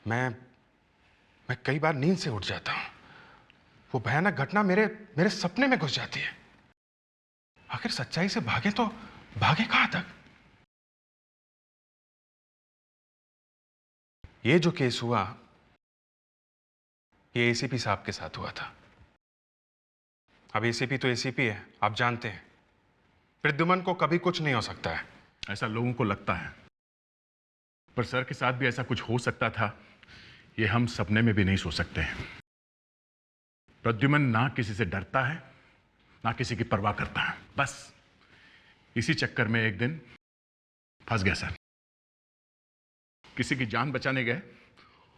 मैं कई बार नींद से उठ जाता हूं। वो भयानक घटना मेरे सपने में घुस जाती है। आखिर सच्चाई से भागे तो भागे कहां तक? ये जो केस हुआ, ये एसीपी साहब के साथ हुआ था। अब एसीपी तो एसीपी है, आप जानते हैं। प्रद्युमन को कभी कुछ नहीं हो सकता है। ऐसा लोगों को लगता है, पर सर के साथ भी ऐसा कुछ हो सकता था, ये हम सपने में भी नहीं सोच सकते हैं। प्रद्युमन ना किसी से डरता है, ना किसी की परवाह करता है। बस इसी चक्कर में एक दिन फंस गया सर। किसी की जान बचाने गए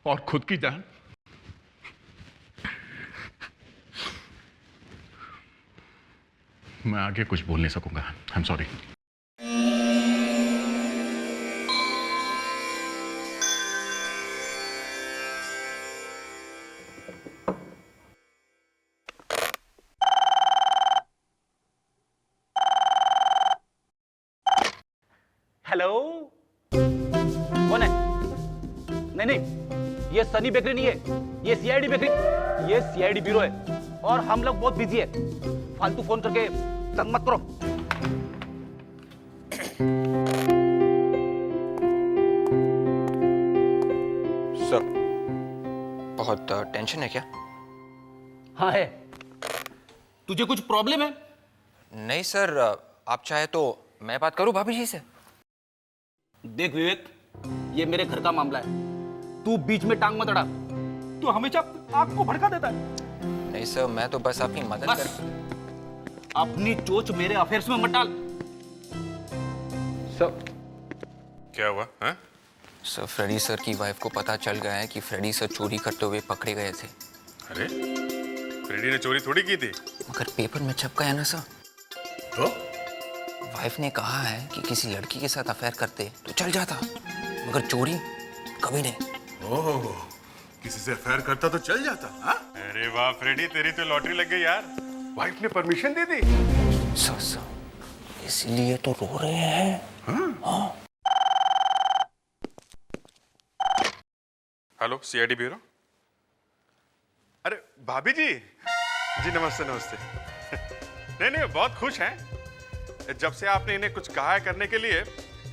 और खुद की जान। मैं आगे कुछ बोल नहीं सकूंगा। I am sorry. हेलो, कौन है? नहीं, ये सनी बेकरी नहीं है, ये सीआईडी बेकरी, ये सीआईडी ब्यूरो है और हम लोग बहुत बिजी है। फालतू फोन करके तंग मत करो। सर, बहुत टेंशन है क्या? हाँ है। तुझे कुछ प्रॉब्लम है? नहीं सर, आप चाहे तो मैं बात करूं भाभी जी से। देख विवेक, ये मेरे घर का मामला है, तू बीच में टांग मत अड़ा। तू हमेशा आग को भड़का देता है। नहीं सर, मैं तो बस आपकी मदद बस अपनी चोच मेरे अफेयर्स में मत डाल। सर, क्या हुआ है? सर फ्रेडी सर की वाइफ को पता चल गया है कि फ्रेडी सर चोरी करते हुए पकड़े गए थे। अरे, फ्रेडी ने चोरी थोड़ी की थी। मगर पेपर में छप गया ना सर। तो वाइफ ने कहा है कि किसी लड़की के साथ अफेयर करते तो चल जाता, मगर चोरी कभी नहीं। ओह, किसी से अफेयर करता तो चल जाता। हाँ? अरे वाह फ्रेडी, तेरी तो लॉटरी लग गई यार। वाइफ ने परमिशन दे दी। सर, इसलिए तो रो रहे हैं। हाँ। Hello, CID bureau. अरे भाभी जी, जी नमस्ते नमस्ते। नहीं, बहुत खुश हैं। जब से आपने इन्हें कुछ कहा है करने के लिए,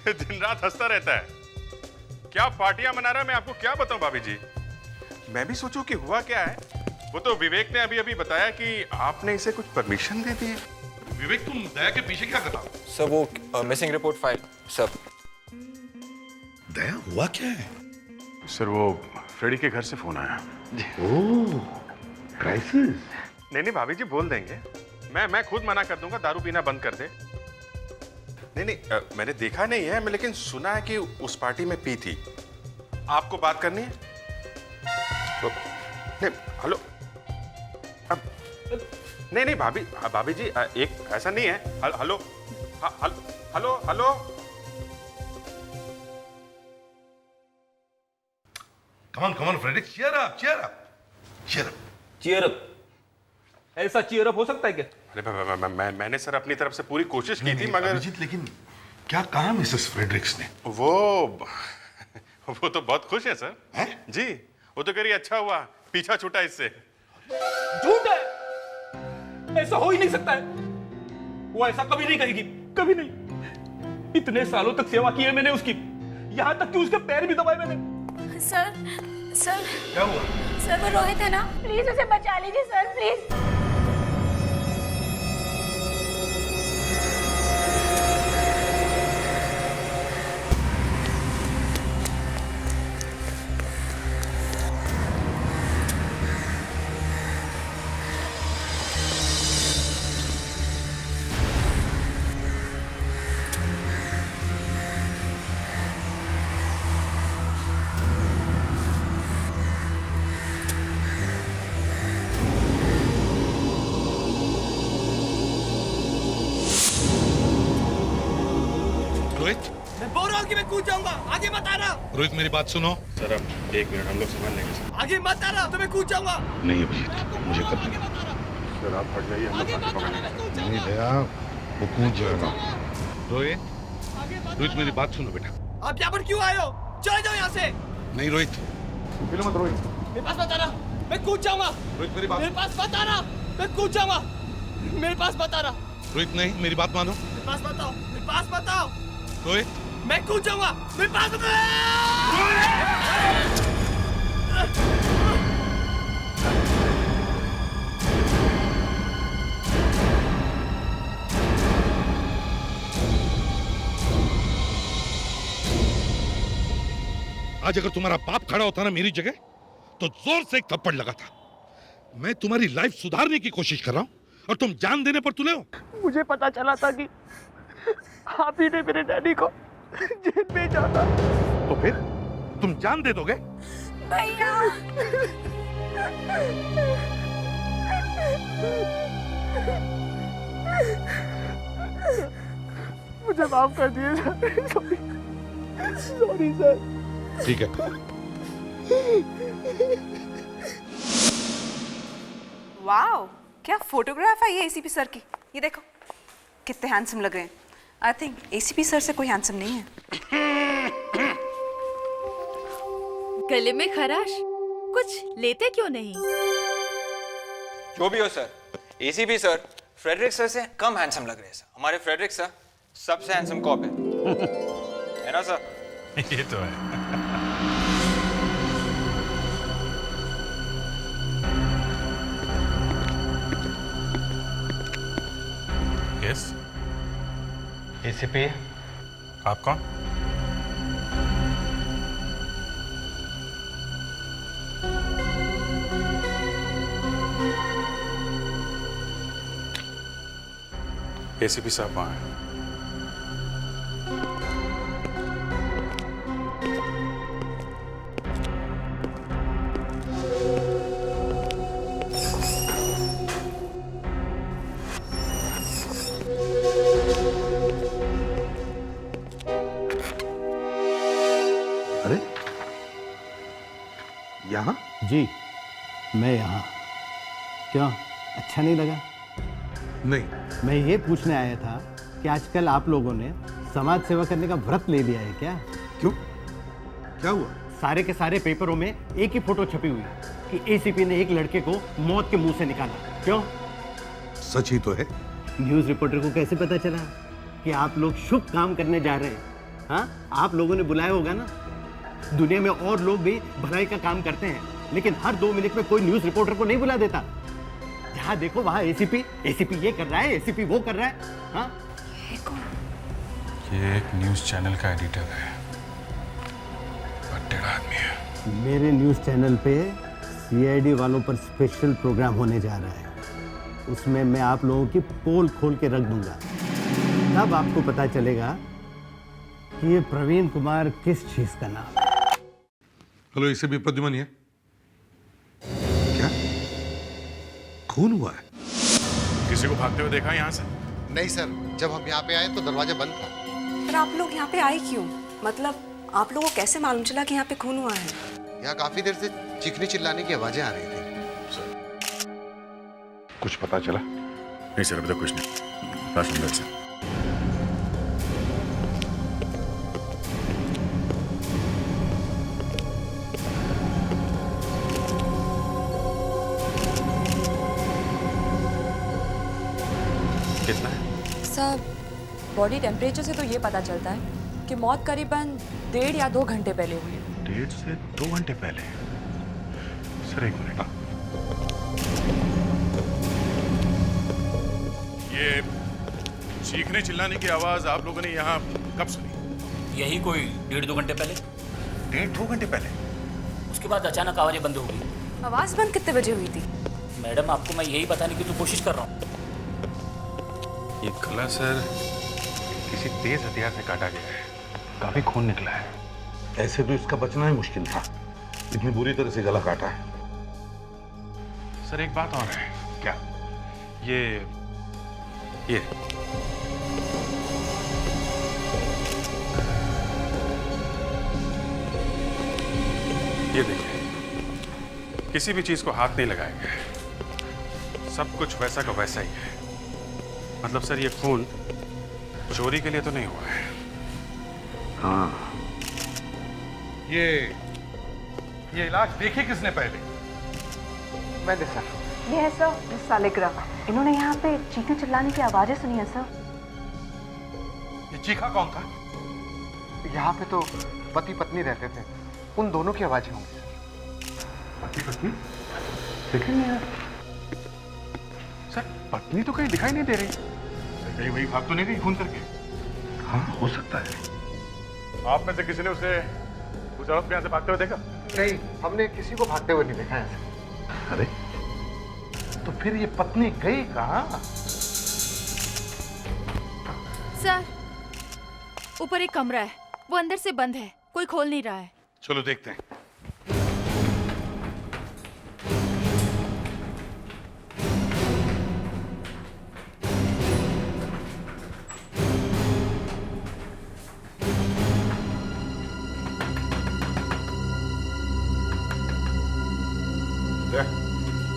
दिन रात हंसता रहता है। क्या पार्टियां मना रहा है, मैं आपको क्या बताऊं भाभी जी। मैं भी सोचूं कि हुआ क्या है। वो तो विवेक ने अभी बताया कि आपने इसे कुछ परमिशन दे दी है। विवेक, तुम दया के पीछे क्या कर रहा हो? सर वो मिसिंग रिपोर्ट फाइल। सर, दया, हुआ क्या है? सर वो फ्रेडी के घर से फोन आया। ओह, क्राइसिस। नहीं भाभी जी, बोल देंगे। मैं खुद मना कर दूंगा, दारू पीना बंद कर दे। नहीं, मैंने देखा नहीं है, मैं लेकिन सुना है कि उस पार्टी में पी थी। आपको बात करनी है? तो, नहीं, हेलो। अब नहीं भाभी जी, एक ऐसा नहीं है। Hello, hello, hello. Come on, Freddy, cheer up. Cheer up? ऐसा चीयर अप हो सकता है क्या? अरे मैंने सर अपनी तरफ से पूरी कोशिश की थी, मगर अभिजीत, लेकिन क्या कहा मिसेस फ्रेडरिक्स ने? वो तो बहुत खुश है सर। हैं? जी, वो तो कह रही अच्छा हुआ पीछा छूटा इससे। झूठ है, ऐसा हो ही नहीं सकता है। वो ऐसा कभी नहीं कहेगी, कभी नहीं। इतने सालों तक सेवा की है मैंने उसकी, यहां तक कि उसके पैर भी दबाए मैंने। सर क्या हुआ? सर, वो रोहित है ना, प्लीज उसे बचा लीजिए सर, प्लीज। रोहित, मैं बोल रहा हूँ कि मैं कूद जाऊंगा, आगे मत आना। रोहित मेरी बात सुनो। सर अब 1 मिनट, हम लोग संभाल लेंगे सर। आगे मत आना, तो मैं कूद जाऊंगा। नहीं अभिजीत, मुझे करने दो। सर आप हट जाइए, हम लोग आगे साथ मत पकड़ आना, लेंगे। मैं कूद नहीं जाऊंगा। दया, वो कूद जाएगा। रोहित मेरी बात सुनो बेटा। आप यहाँ पर क्यों आए हो? चले जाओ यहाँ से। नहीं रोहित, हिलो मत रोहित। मेरे पास बताना, मैं कूद जाऊंगा। रोहित मेरी बात। मेरे पास बताना, मैं कूद जाऊंगा। मेरे पास बताना। रोहित नहीं, मेरी बात मानो। मेरे पास बताओ, मेरे पास बताओ। रोहित मैं कूद जाऊंगा। मेरे पास बताओ। आज अगर तुम्हारा बाप खड़ा होता ना मेरी जगह तो जोर से एक थप्पड़ लगा था। मैं तुम्हारी लाइफ सुधारने की कोशिश कर रहा हूं और तुम जान देने पर तुले हो। मुझे पता चला था कि आप ही ने मेरे डैडी को जेल भेजा था। तो फिर तुम जान दे दोगे? भैया मुझे माफ कर दिए सर। Sorry sir. ठीक है। वाओ, क्या फोटोग्राफ है ये एसीपी सर की। ये देखो कितने हैंडसम लग रहे हैं। आई थिंक एसीपी सर से कोई हैंडसम नहीं है। गले में खराश, कुछ लेते क्यों नहीं? जो भी हो sir, ACP sir Frederick sir से कम हैंडसम लग रहे हैं सर। हमारे फ्रेडरिक सर सबसे हैंडसम कॉप है ना सर? ये तो है। यस, एसीपी, आप कौन? एसीपी साहब वहां हैं। अरे यहाँ? जी मैं यहाँ। क्यों, अच्छा नहीं लगा? नहीं। मैं ये पूछने आया था कि आजकल आप लोगों ने समाज सेवा करने का व्रत ले लिया है क्या? क्यों, क्या हुआ? सारे के सारे पेपरों में एक ही फोटो छपी हुई कि एसीपी ने एक लड़के को मौत के मुंह से निकाला। क्यों? सच ही तो है। न्यूज़ रिपोर्टर को कैसे पता चला कि आप लोग शुभ काम करने जा रहे हैं? हाँ, आप लोगों ने बुलाया होगा ना। दुनिया में और लोग भी भलाई का काम करते हैं, लेकिन हर 2 मिनट में कोई न्यूज़ रिपोर्टर को नहीं बुला देता। जहाँ देखो वहाँ एसीपी ये कर रहा है, एसीपी वो कर रहा है। हाँ, ये एक न्यूज़ चैनल का एडिटर है, टेढ़ा आदमी है। मेरे न्यूज़ चैनल पे सीआईडी वालों पर स्पेशल प्रोग्राम होने जा रहा है। उसमें मैं आप लोगों की पोल खोल के रख दूंगा। तब आपको पता चलेगा कि ये प्रवीण कुमार किस चीज का नाम है। हेलो, इसे भी प्रद्युमन है क्या? खून हुआ है? किसी को भागते हुए देखा यहाँ से? नहीं सर, जब हम यहाँ पे आए तो दरवाजा बंद था। पर आप लोग यहाँ पे आए क्यों? मतलब आप लोगों को कैसे मालूम चला कि यहाँ पे खून हुआ है? यहाँ काफी देर से चीखने चिल्लाने की आवाजें आ रही थी। कुछ पता चला? नहीं सर, अभी तक कुछ नहीं। बस अंदर से। कितना है? सर, बॉडी टेम्परेचर से तो ये पता चलता है कि मौत करीबन 1.5 या 2 घंटे पहले हुई है। 1.5 से 2 घंटे पहले? सर एक मिनट। ये चीखने चिल्लाने की आवाज आप लोगों ने यहाँ कब सुनी? यही कोई 1.5-2 घंटे पहले। 1.5-2 घंटे पहले? उसके बाद अचानक आवाजें बंद हो गई। आवाज बंद कितने बजे हुई थी? मैडम, आपको मैं यही बताने की तो कोशिश कर रहा हूँ। ये गला सर किसी तेज हथियार से काटा गया है, काफी खून निकला है। ऐसे तो इसका बचना ही मुश्किल था, इतनी बुरी तरह से गला काटा है। सर एक बात और है। क्या? ये देखिए, किसी भी चीज को हाथ नहीं लगाया गया है, सब कुछ वैसा का वैसा ही है। मतलब सर ये खून चोरी के लिए तो नहीं हुआ है। हाँ, ये ये इलाज देखे किसने पहले? मैंने सर। ये है सर मिस सालिग्रा। इन्होंने यहाँ पे चीखने चिल्लाने की आवाजें सुनी है सर। ये चीखा कौन था? यहाँ पे तो पति पत्नी रहते थे, उन दोनों की आवाजें होंगी सर। पति पत्नी दिखे नहीं यार। सर पत्नी तो कहीं दिखाई नहीं दे रही। सर कहीं वही भाग तो नहीं गई खून करके? हाँ, हो सकता है। आप में से किसी ने उसे उस औरत के यहाँ से भागते हुए देखा? नहीं, हमने किसी को भागते हुए नहीं देखा है। अरे तो फिर ये पत्नी गई कहाँ? सर ऊपर एक कमरा है, वो अंदर से बंद है, कोई खोल नहीं रहा है। चलो देखते हैं।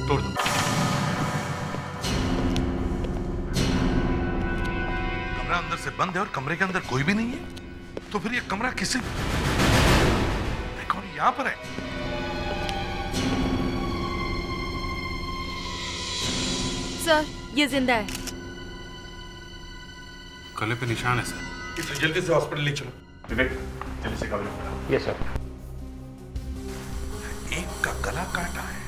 तोड़ दो। कमरा अंदर से बंद है और कमरे के अंदर कोई भी नहीं है, तो फिर ये कमरा किसी कौन यहां पर है? सर ये जिंदा है। गले पे निशान है सर। इसे जल्दी से हॉस्पिटल ले चलो। विवेक जल्दी से कमरे में। Yes sir. एक का गला काटा है,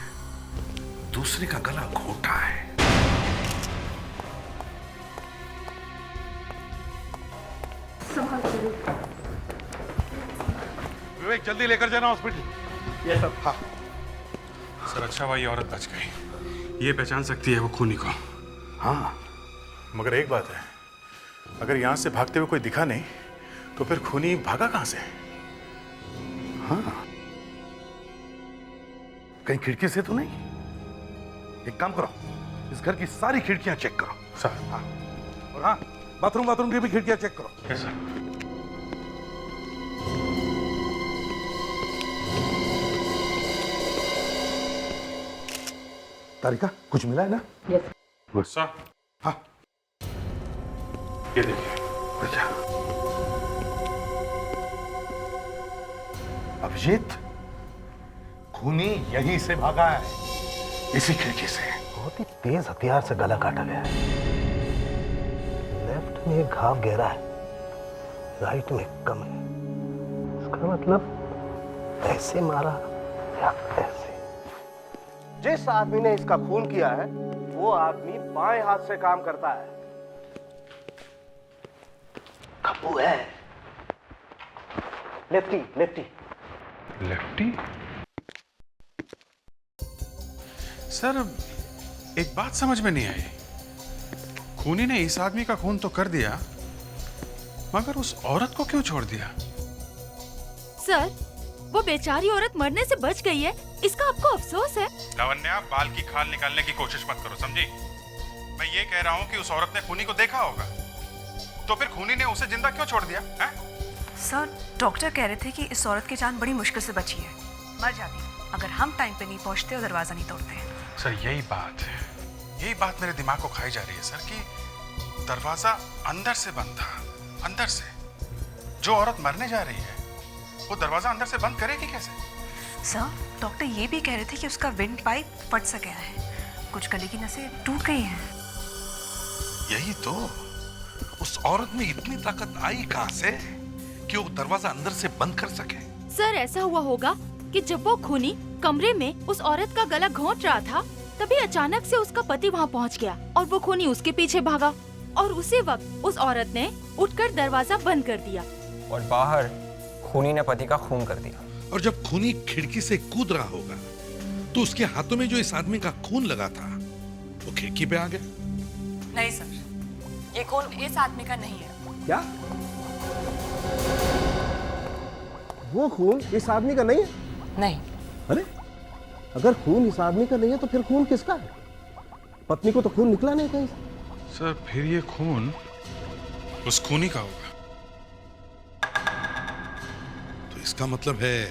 दूसरे का गला घोटा है। विवेक जल्दी लेकर जाना हॉस्पिटल। Yes sir. हाँ। सर अच्छा हुआ ये औरत बच गई। ये पहचान सकती है वो खूनी को। हाँ, मगर एक बात है, अगर यहां से भागते हुए कोई दिखा नहीं तो फिर खूनी भागा कहां से? हाँ, कहीं खिड़की से तो नहीं? एक काम करो, इस घर की सारी खिड़कियां चेक करो। सर। हाँ, और हाँ, बाथरूम की भी खिड़कियां चेक करो। Yes sir. तारिका कुछ मिला है ना? Yes sir. हाँ, ये देखिए। अच्छा। अभिजीत, खूनी यहीं से भागा है, इसी खिड़की से। बहुत ही तेज हथियार से गला काटा गया है। लेफ्ट में घाव गहरा है, राइट में कम है। इसका मतलब ऐसे मारा या ऐसे। जिस आदमी ने इसका खून किया है वो आदमी बाएं हाथ से काम करता है। खप्पू है। Lefty lefty. लेफ्टी? सर एक बात समझ में नहीं आई, खूनी ने इस आदमी का खून तो कर दिया, मगर उस औरत को क्यों छोड़ दिया? सर वो बेचारी औरत मरने से बच गई है, इसका आपको अफसोस है? लावण्या, बाल की खाल निकालने की कोशिश मत करो, समझी? मैं ये कह रहा हूँ कि उस औरत ने खूनी को देखा होगा, तो फिर खूनी ने उसे जिंदा क्यों छोड़ दिया? है? सर डॉक्टर कह रहे थे कि इस औरत की जान बड़ी मुश्किल से बची है, मर जाती अगर हम टाइम पे नहीं पहुंचते और दरवाजा नहीं तोड़ते। सर यही बात मेरे दिमाग को खाई जा रही है सर, कि दरवाजा अंदर से बंद था, अंदर से। जो औरत मरने जा रही है वो दरवाजा अंदर से बंद करेगी कैसे? सर डॉक्टर ये भी कह रहे थे कि उसका विंड पाइप फट सा गया है, कुछ गले की नसें टूट गई हैं। यही तो, उस औरत में इतनी ताकत आई कहां से कि वो दरवाजा अंदर से बंद कर सके? सर ऐसा हुआ होगा कि जब वो खूनी कमरे में उस औरत का गला घोंट रहा था, तभी अचानक से उसका पति वहाँ पहुँच गया और वो खूनी उसके पीछे भागा, और उसी वक्त उस औरत ने उठकर दरवाजा बंद कर दिया और बाहर खूनी ने पति का खून कर दिया। और जब खूनी खिड़की से कूद रहा होगा तो उसके हाथों में जो इस आदमी का खून लगा था वो खिड़की पे आ गया। नहीं सर, ये खून इस आदमी का नहीं है। क्या? वो खून इस आदमी का नहीं है? नहीं। अरे अगर खून इस आदमी का नहीं है तो फिर खून किसका है? पत्नी को तो खून निकला नहीं कहीं से। सर फिर ये खून उस खूनी का होगा। तो इसका मतलब है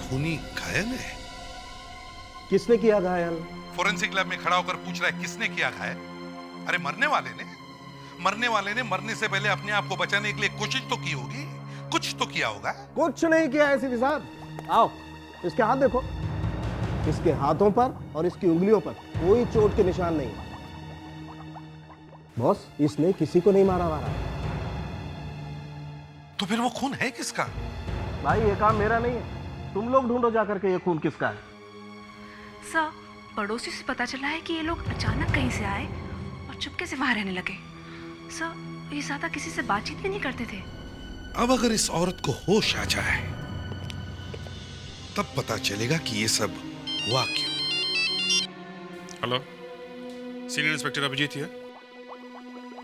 खूनी घायल है। किसने किया घायल? फोरेंसिक लैब में खड़ा होकर पूछ रहा है किसने किया घायल? अरे मरने वाले ने मरने से पहले अपने आप को बचाने के लिए कोशिश तो की होगी, कुछ तो किया होगा। कुछ नहीं किया है सीपी साहब। आओ इसके हाथ देखो, इसके हाथों पर और इसकी उंगलियों पर कोई चोट के निशान नहीं। बॉस, इसने किसी को नहीं मारा। तो फिर वो खून है किसका? भाई ये काम मेरा नहीं है, तुम लोग ढूंढो जाकर के ये खून किसका है। सर, पड़ोसी से पता चला है कि ये लोग अचानक कहीं से आए और चुपके से वहां रहने लगे। सर, ये ज्यादा किसी से बातचीत भी नहीं करते थे। अब अगर इस औरत को होश आ जाए तब पता चलेगा कि ये सब हुआ क्यों। हेलो, सीनियर इंस्पेक्टर अभिजीत है।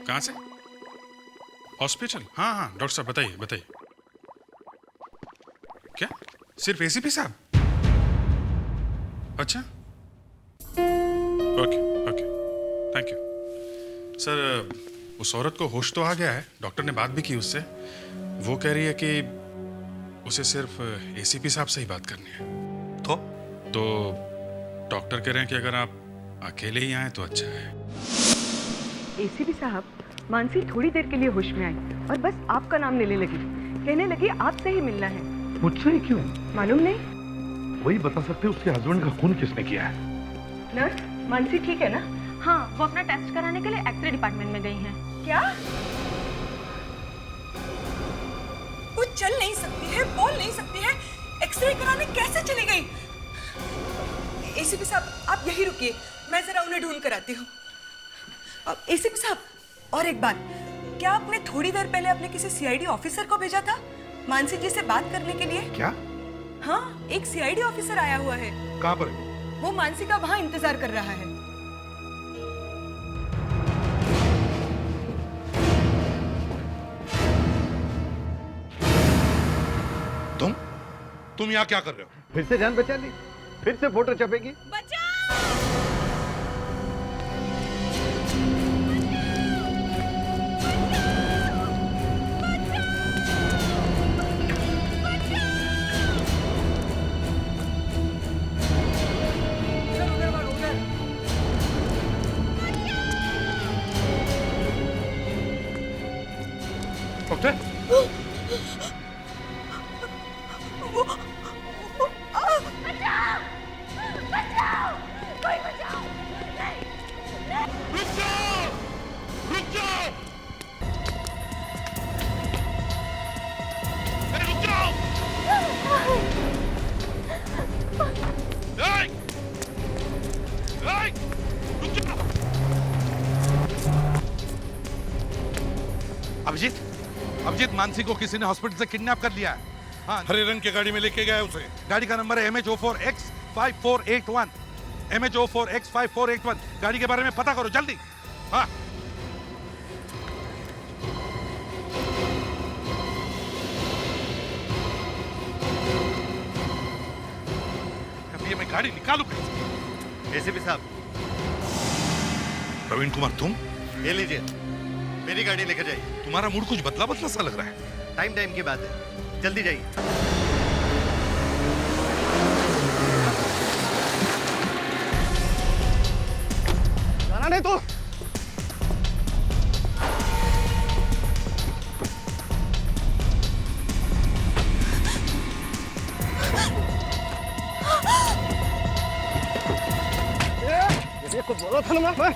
कहाँ से? हॉस्पिटल? हाँ हाँ डॉक्टर साहब, बताइए बताइए। क्या सिर्फ एसीपी साहब? अच्छा, okay okay, thank you sir. उस औरत को होश तो आ गया है, डॉक्टर ने बात भी की उससे। वो कह रही है कि उसे सिर्फ एसीपी साहब से ही बात करनी है। तो डॉक्टर कह रहे हैं कि अगर आप अकेले ही आए तो अच्छा है। एसीपी साहब, मानसी थोड़ी देर के लिए होश में आई और बस आपका नाम लेने लगी, कहने लगी आपसे ही मिलना है। मुझसे ही क्यों? मालूम नहीं। वही बता सकते उसके हस्बैंड का खून किसने किया है? नर्स, मानसी ठीक है ना? हाँ, वो अपना टेस्ट कराने के लिए एक्सरे डिपार्टमेंट में गई हैं। क्या? वो चल नहीं सकती है, बोल नहीं सकती है, एक्सरे कराने कैसे चली गई? एसीपी साहब, आप यही रुकिए, मैं जरा उन्हें ढूंढ कर आती हूँ। एसीपी साहब, और एक बात, क्या आपने थोड़ी देर पहले अपने किसी सीआईडी ऑफिसर को भेजा था मानसी जी से बात करने के लिए? क्या? हाँ, एक सीआईडी ऑफिसर आया हुआ है। कहाँ पर? वो मानसी का वहां इंतजार कर रहा है। तुम यहाँ क्या कर रहे हो? फिर से जान बचा ली, फिर से फोटो छपेगी। डॉक्टर, अभिजीत, मानसी को किसी ने हॉस्पिटल से किडनैप कर लिया है। हाँ, हरे रंग की गाड़ी में लेके गया है उसे। गाड़ी का नंबर है MH04X5481। MH04X5481। गाड़ी के बारे में पता करो जल्दी। हाँ, अब ये मैं गाड़ी निकालू कैसे? एसीपी साहब, प्रवीण कुमार, तुम? ये लीजिए, मेरी गाड़ी लेकर जाइए। तुम्हारा मूड कुछ बदला बदला सा लग रहा है। टाइम की बात है, जल्दी जाइए। जाना नहीं तो देखो, बोलो था ना मैं।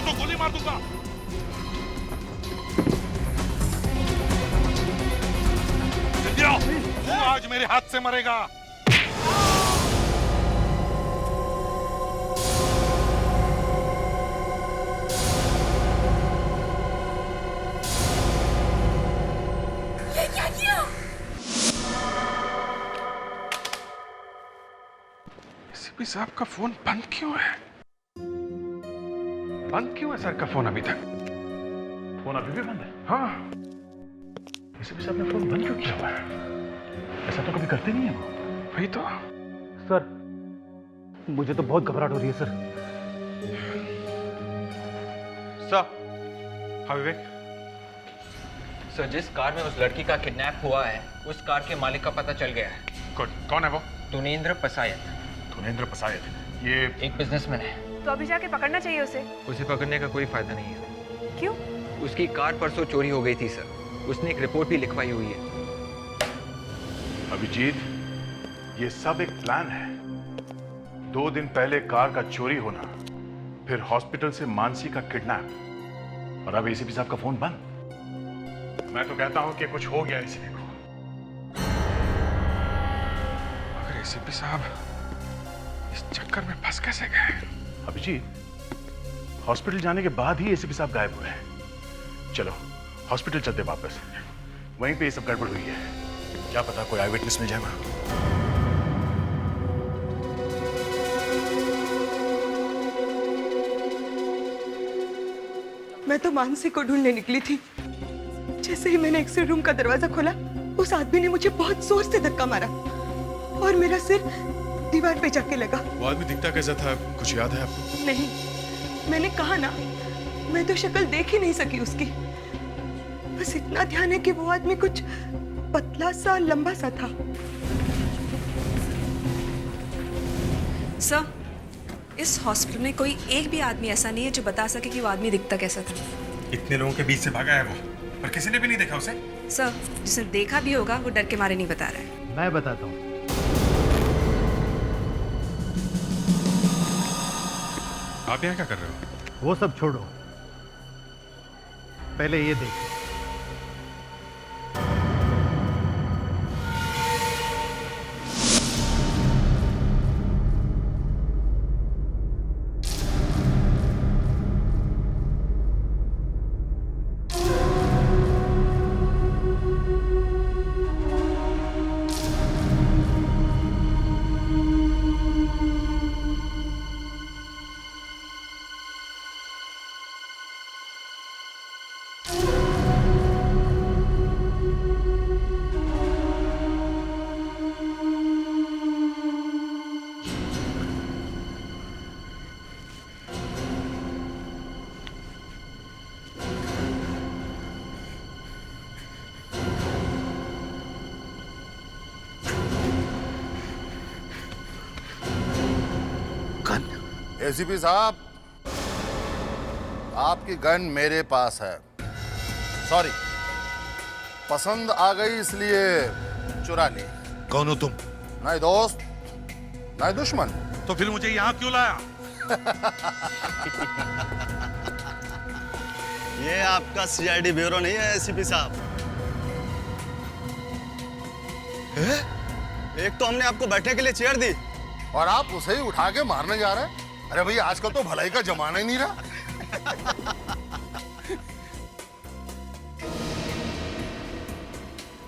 तो गोली मार दूंगा। तू आज मेरे हाथ से मरेगा। ये क्या किया? एसीपी साहब का फोन बंद क्यों है? बंद क्यों है सर का फोन अभी तक? फोन अभी भी बंद है? हाँ, एसीपी साहब ने फोन बंद क्यों किया हुआ है? ऐसा तो कभी करते नहीं है वो। वही तो। सर, मुझे तो बहुत घबराहट हो रही है सर। सर, हाँ विवेक। सर, जिस कार में उस लड़की का किडनैप हुआ है, उस कार के मालिक का पता चल गया है। कौन है वो? तुनेंद्र पसायत। धुनेंद्र पसायत, ये एक बिजनेसमैन है। तो अभी जाके पकड़ना चाहिए उसे। उसे पकड़ने का कोई फायदा नहीं है। क्यों? उसकी कार परसों चोरी हो गई थी सर। उसने एक रिपोर्ट भी लिखवाई हुई है। अभिजीत, ये सब एक प्लान है। 2 दिन पहले कार का चोरी होना, फिर हॉस्पिटल से मानसी का किडनैप, और अब एसीपी साहब का फोन बंद। मैं तो कहता हूं कि कुछ हो गया एसीपी को। मगर एसीपी साहब इस चक्कर में फंस कैसे गए? अभिजीत, हॉस्पिटल जाने के बाद ही एसीपी साहब गायब हुए हैं। चलो हॉस्पिटल चलते वापस, वहीं पे ये सब गड़बड़ हुई है। क्या पता कोई आई विटनेस मिल जाएगा। मैं तो मानसी को ढूंढने निकली थी। जैसे ही मैंने एक्सरे रूम का दरवाजा खोला, उस आदमी ने मुझे बहुत जोर से धक्का मारा और मेरा सिर दीवार पे जाके लगा। वो आदमी दिखता कैसा था, कुछ याद है आपको? नहीं, मैंने कहा ना, मैं तो शक्ल देख ही नहीं सकी उसकी। बस इतना ध्यान है कि वो आदमी कुछ पतला सा, लंबा सा था। सर, इस हॉस्पिटल में कोई एक भी आदमी ऐसा नहीं है जो बता सके कि वो आदमी दिखता कैसा था। इतने लोगों के बीच से भागा है वो, पर किसी ने भी नहीं देखा उसे। सर, जिसने देखा भी होगा वो डर के मारे नहीं बता रहा है। मैं बताता हूँ। आप यहाँ क्या कर रहे हो? वो सब छोड़ो, पहले ये देखो। एसीपी साहब, आपकी गन मेरे पास है। सॉरी, पसंद आ गई इसलिए चुरा ली। कौन हो तुम? नहीं दोस्त, नहीं दुश्मन। तो फिर मुझे यहाँ क्यों लाया? ये आपका सीआईडी ब्यूरो नहीं है एसीपी साहब। एक तो हमने आपको बैठने के लिए चेयर दी और आप उसे ही उठा के मारने जा रहे हैं। अरे भैया, आजकल तो भलाई का जमाना ही नहीं रहा।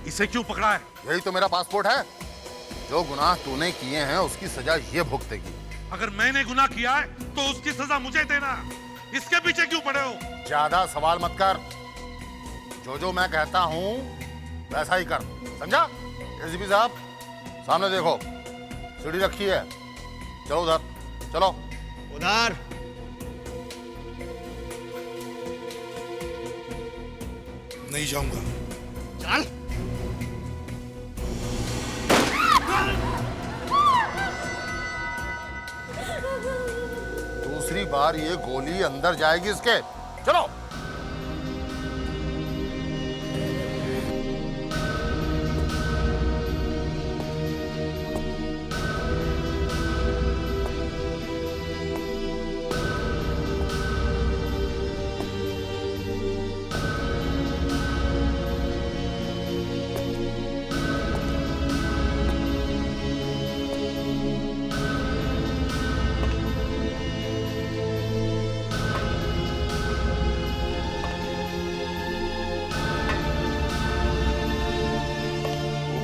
इसे क्यों पकड़ा है? यही तो मेरा पासपोर्ट है। जो गुनाह तूने किए हैं उसकी सजा ये भुगतेगी। अगर मैंने गुनाह किया है तो उसकी सजा मुझे देना। इसके पीछे क्यों पड़े हो? ज्यादा सवाल मत कर। जो मैं कहता हूँ वैसा ही कर, समझा? एसीपी साहब, सामने देखो, सीढ़ी रखी है। चलो उधर, चलो उधर। नहीं जाऊंगा। चल। दूसरी बार ये गोली अंदर जाएगी इसके। चलो।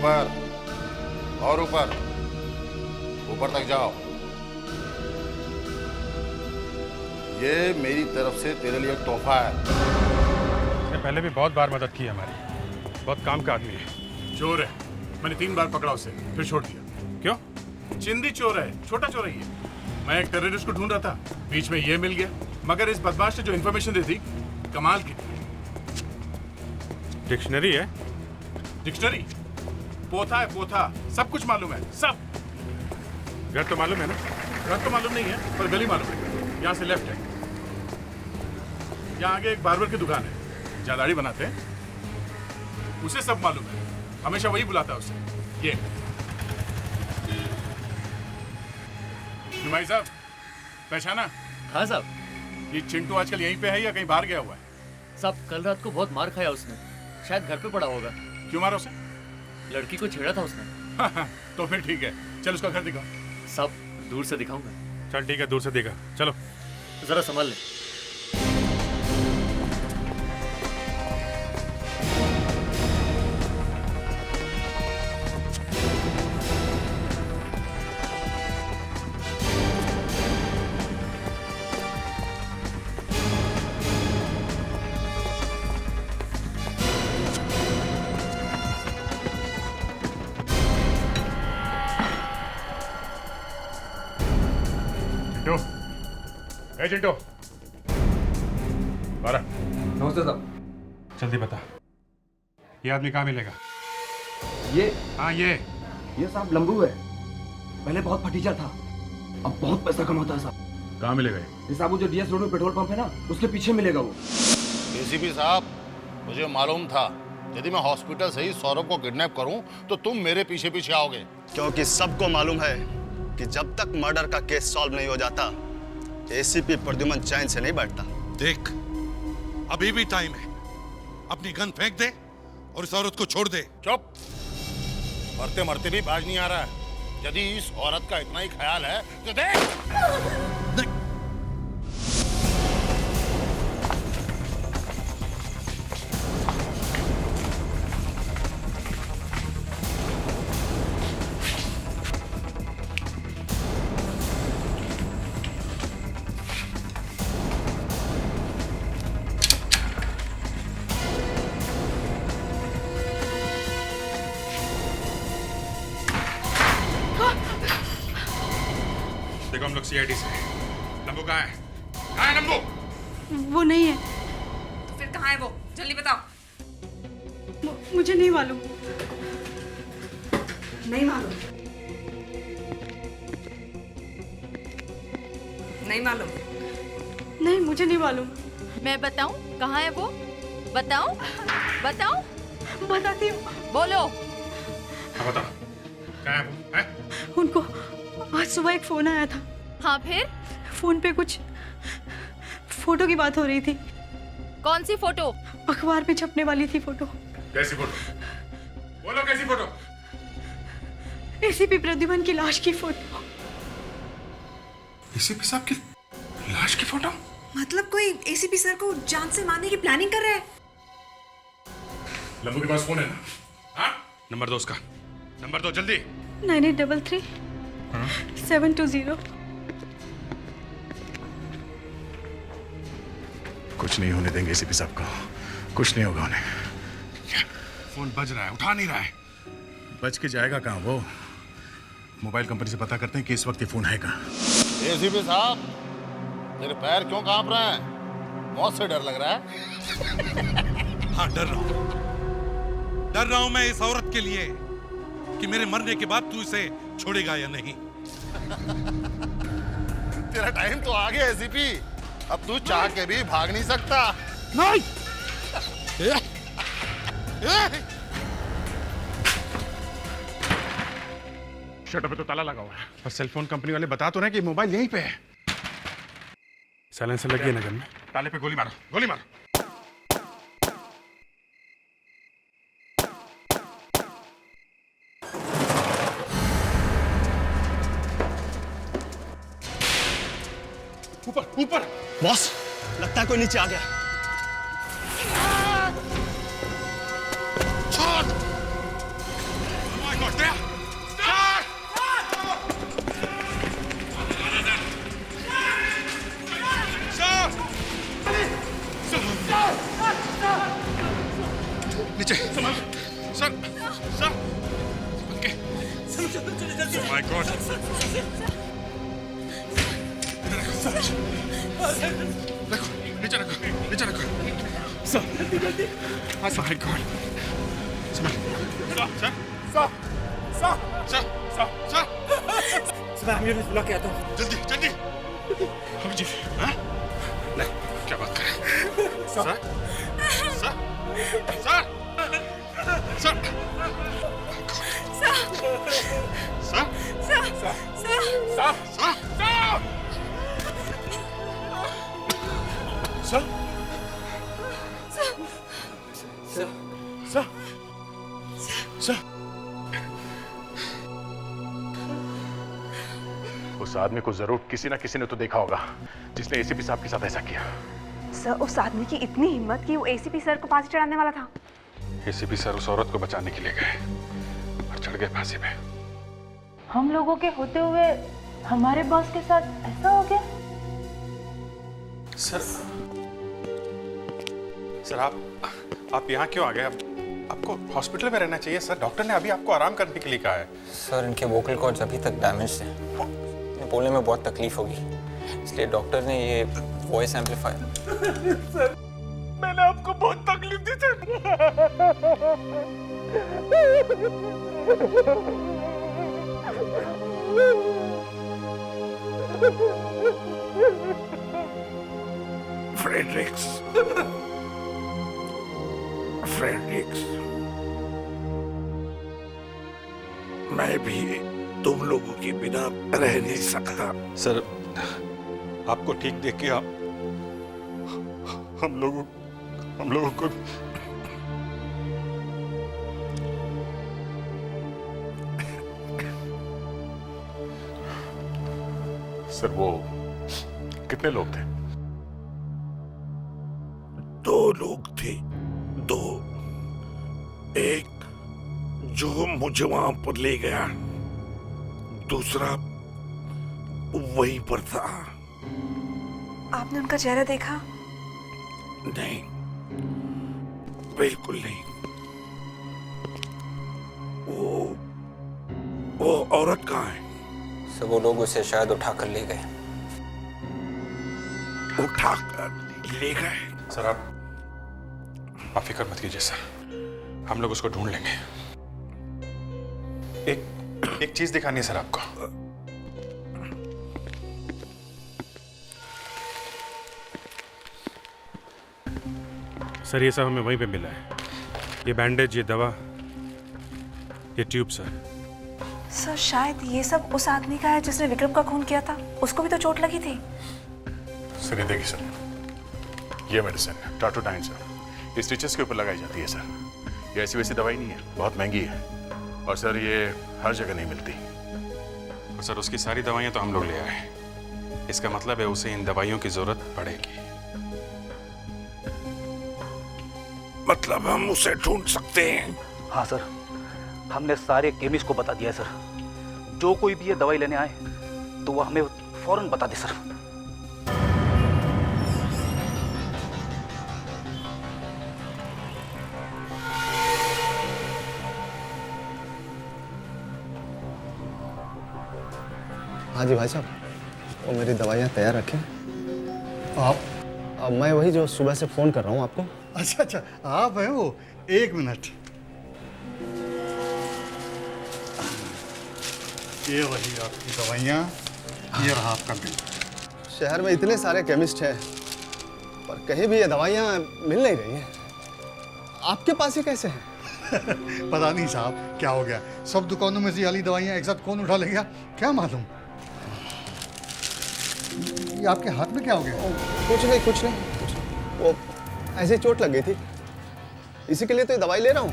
ऊपर और ऊपर, ऊपर तक जाओ। ये मेरी तरफ से तेरे लिए एक तोहफा है। इसने पहले भी बहुत बार मदद की है हमारी, बहुत काम का आदमी है। चोर है, मैंने 3 बार पकड़ा उसे, फिर छोड़ दिया। क्यों? चिंदी चोर है, छोटा चोर है ये। मैं एक टेररिस्ट को ढूंढ रहा था, बीच में ये मिल गया। मगर इस बदमाश ने जो इन्फॉर्मेशन दी थी, कमाल की थी। डिक्शनरी है? डिक्शनरी? पोथा है पोथा, सब कुछ मालूम है, सब। घर तो मालूम है ना? घर तो मालूम नहीं है, पर गली मालूम है। यहाँ से लेफ्ट है। यहाँ आगे एक बार्बर की दुकान है, जहाँ दाढ़ी बनाते हैं। उसे सब मालूम है, हमेशा वही बुलाता है उसे। ये भाई साहब, पहचाना? हाँ साहब। ये चिंटू आजकल यहीं पे है या कहीं बाहर गया हुआ है? साहब, कल रात को बहुत मार खाया उसने, शायद घर पे पड़ा होगा। क्यों मारा उसे? लड़की को छेड़ा था उसने। तो फिर ठीक है, चल उसका घर दिखाओ। साहब, दूर से दिखाऊंगा। चल ठीक है, दूर से दिखा। चलो जरा संभाल ले। चिंटू, ए चिंटू, बारह। नमस्ते साहब। जल्दी बता, ये आदमी कहाँ मिलेगा? ये हाँ ये साहब लंबू है। पहले बहुत फटीचा था, अब बहुत पैसा कमाता है साहब। कहाँ मिलेगा ये साहब, वो जो डीएस रोड में पेट्रोल पंप है ना, उसके पीछे मिलेगा वो। एसीपी साहब, मुझे मालूम था यदि मैं हॉस्पिटल से ही सौरभ को किडनैप करूं तो तुम मेरे पीछे पीछे आओगे। क्योंकि सबको मालूम है कि जब तक मर्डर का केस सॉल्व नहीं हो जाता, एसीपी प्रद्युमन चैन से नहीं बैठता। देख, अभी भी टाइम है। अपनी गन फेंक दे और इस औरत को छोड़ दे। चुप, मरते मरते भी बाज नहीं आ रहा है। यदि इस औरत का इतना ही ख्याल है तो देख। देखो, हम लोग सीआईडी से हैं। लंबू कहाँ है? कहाँ है लंबू? वो नहीं है। तो फिर कहाँ है वो? जल्दी बताओ। मुझे नहीं मालूम। नहीं मालूम? नहीं मालूम? नहीं, मुझे नहीं मालूम। मैं बताऊं कहाँ है वो? बताऊं? बताऊं? बताती हूँ। बोलो। हाँ बताओ, कहाँ है वो? है? उनको आज सुबह एक फोन आया था। हाँ फिर? फोन पे कुछ फोटो की बात हो रही थी। कौन सी फोटो? अखबार पे छपने वाली थी फोटो। कैसी फोटो? बोलो, कैसी फोटो? एसीपी प्रद्युमन की लाश की फोटो। एसीपी साहब की लाश की फोटो? मतलब कोई एसीपी सर को जान से मारने की प्लानिंग कर रहा है? लंबू के पास फोन है ना? हाँ? नंबर दो उसका, नंबर दो जल्दी। 9833 720। कुछ नहीं होने देंगे एसीपी साहब को, कुछ नहीं होगा उन्हें। फोन बज रहा है, उठा नहीं रहा है। बज के जाएगा कहाँ वो? मोबाइल कंपनी से पता करते हैं कि इस वक्त ये फोन है कहाँ। एसीपी साहब, तेरे पैर क्यों कांप रहे हैं? मौत से डर लग रहा है? हाँ, डर रहा हूं। डर रहा हूं मैं इस औरत के लिए कि मेरे मरने के बाद तू इसे छोड़ेगा या नहीं। तेरा टाइम तो आ गया एसीपी, अब तू चाह के भी भाग नहीं सकता। नहीं। शटर पे तो ताला लगा हुआ है, और सेलफोन कंपनी वाले बता तो रहे कि मोबाइल यहीं पे है। साइलेंसर लगी है ना गन में। ताले पे गोली मारो, गोली मारो। ऊपर ऊपर। बॉस, लगता है कोई नीचे आ गया। छोड़। Oh my God, there! Start! नीचे sir, sir, sir, okay. Oh my God! रखो, नीचे रखो, नीचे रखो। सर, जल्दी। Oh my God! Sir, sir, sir, sir, sir, sir, sir, मैं एम्बुलेंस बुला के आता हूँ। जल्दी जल्दी। हम जी हाँ? नहीं क्या बात कर रहे हैं? Sir sir sir sir sir उस आदमी को जरूर किसी ना किसी ने तो देखा होगा जिसने एसीपी साहब के साथ ऐसा किया। सर उस आदमी की इतनी हिम्मत कि वो एसीपी सर को फांसी चढ़ाने वाला था। एसीपी सर उस औरत को बचाने के लिए गए और चढ़ गए फांसी पे। हम लोगों के होते हुए हमारे बॉस के साथ ऐसा हो गया। सर आप यहाँ क्यों आ गए? आपको हॉस्पिटल में रहना चाहिए सर। डॉक्टर ने अभी आपको आराम करने के लिए कहा है। सर इनके वोकल कॉर्ड्स अभी तक डैमेज हैं, बोलने में बहुत तकलीफ होगी, इसलिए डॉक्टर ने ये वॉइस एम्पलीफायर। सर मैंने आपको बहुत तकलीफ दी सर। फ्रेडरिक्स मैं भी तुम लोगों के बिना रह नहीं सकता। सर आपको ठीक देख के हम लोगों को सर वो कितने लोग थे? 2 लोग थे, 2। एक जो मुझे वहां पर ले गया, दूसरा वहीं पर था। आपने उनका चेहरा देखा? नहीं, बिल्कुल नहीं। वो औरत कहाँ है? सर वो लोग उसे शायद उठाकर ले गए। उठाकर ले गए? सर आप फिक्र मत कीजिए सर, हम लोग उसको ढूंढ लेंगे। एक चीज दिखानी है सर आपको। सर ये सब हमें वहीं पे मिला है, ये बैंडेज, ये दवा, ये ट्यूब सर। सर शायद ये सब उस आदमी का है जिसने विक्रम का खून किया था, उसको भी तो चोट लगी थी। सर ये देखिए सर, ये मेडिसिन टाटोडाइन सर, ये स्टिचेस के ऊपर लगाई जाती है सर। ये ऐसी वैसी दवाई नहीं है, बहुत महंगी है और सर ये हर जगह नहीं मिलती। और सर उसकी सारी दवाइयां तो हम लोग ले आए, इसका मतलब है उसे इन दवाइयों की जरूरत पड़ेगी। मतलब हम उसे ढूंढ सकते हैं? हाँ सर, हमने सारे केमिस्ट को बता दिया है सर। जो कोई भी ये दवाई लेने आए तो वो हमें फौरन बता दे सर। हाँ जी भाई साहब, वो मेरी दवाइयाँ तैयार रखें। आप? अब मैं वही जो सुबह से फ़ोन कर रहा हूँ आपको। अच्छा अच्छा, आप हैं वो? 1 मिनट। ये वही आपकी दवाइयाँ, ये रहा आपका बिल। शहर में इतने सारे केमिस्ट हैं पर कहीं भी ये दवाइयाँ मिल नहीं रही हैं। आपके पास ही कैसे हैं? पता नहीं साहब क्या हो गया, सब दुकानों में से वाली दवाइयाँ एक साथ कौन उठा ले गया, क्या मालूम। ये आपके हाथ में क्या हो गया? कुछ नहीं कुछ नहीं, वो ऐसे चोट लग गई थी, इसी के लिए तो ये दवाई ले रहा हूँ।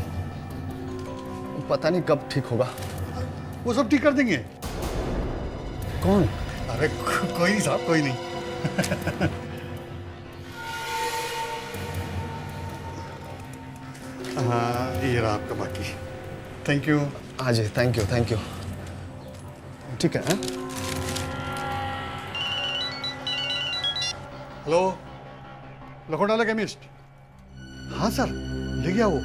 पता नहीं कब ठीक होगा। वो सब ठीक कर देंगे। कौन? अरे कोई नहीं साहब, कोई नहीं। हाँ ये रहा आपका बाकी। Thank you. हाँ जी थैंक यू थैंक यू। ठीक है। Hello, Lakhotala chemist. हाँ सर, ले गया वो।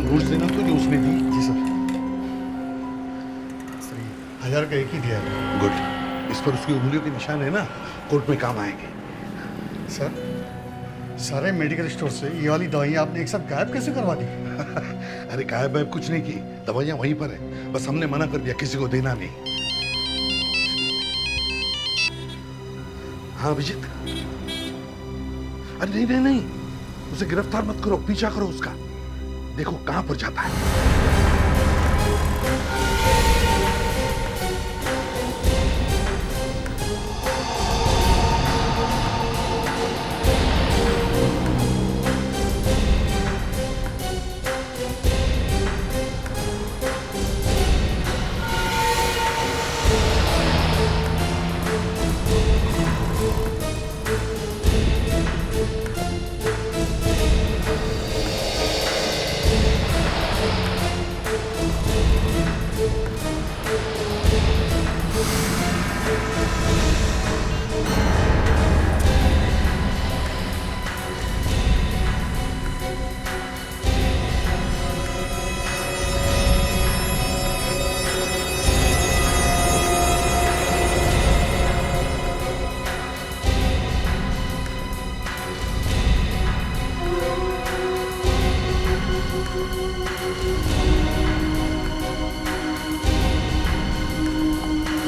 नोट्स देना तो जो उसने दी। जी सर। 1000 का एक ही दिया है। गुड। इस पर उसकी उंगलियों के निशान है ना, कोर्ट में काम आएंगे। सर, सारे मेडिकल स्टोर से ये वाली दवाइयाँ आपने एक साथ गायब कैसे करवा दी? अरे गायब वायब कुछ नहीं की, दवाइयाँ वहीं पर है, बस हमने मना कर दिया किसी को देना नहीं। हाँ अभिजीत, अरे नहीं नहीं नहीं, उसे गिरफ्तार मत करो, पीछा करो उसका, देखो कहां पर जाता है।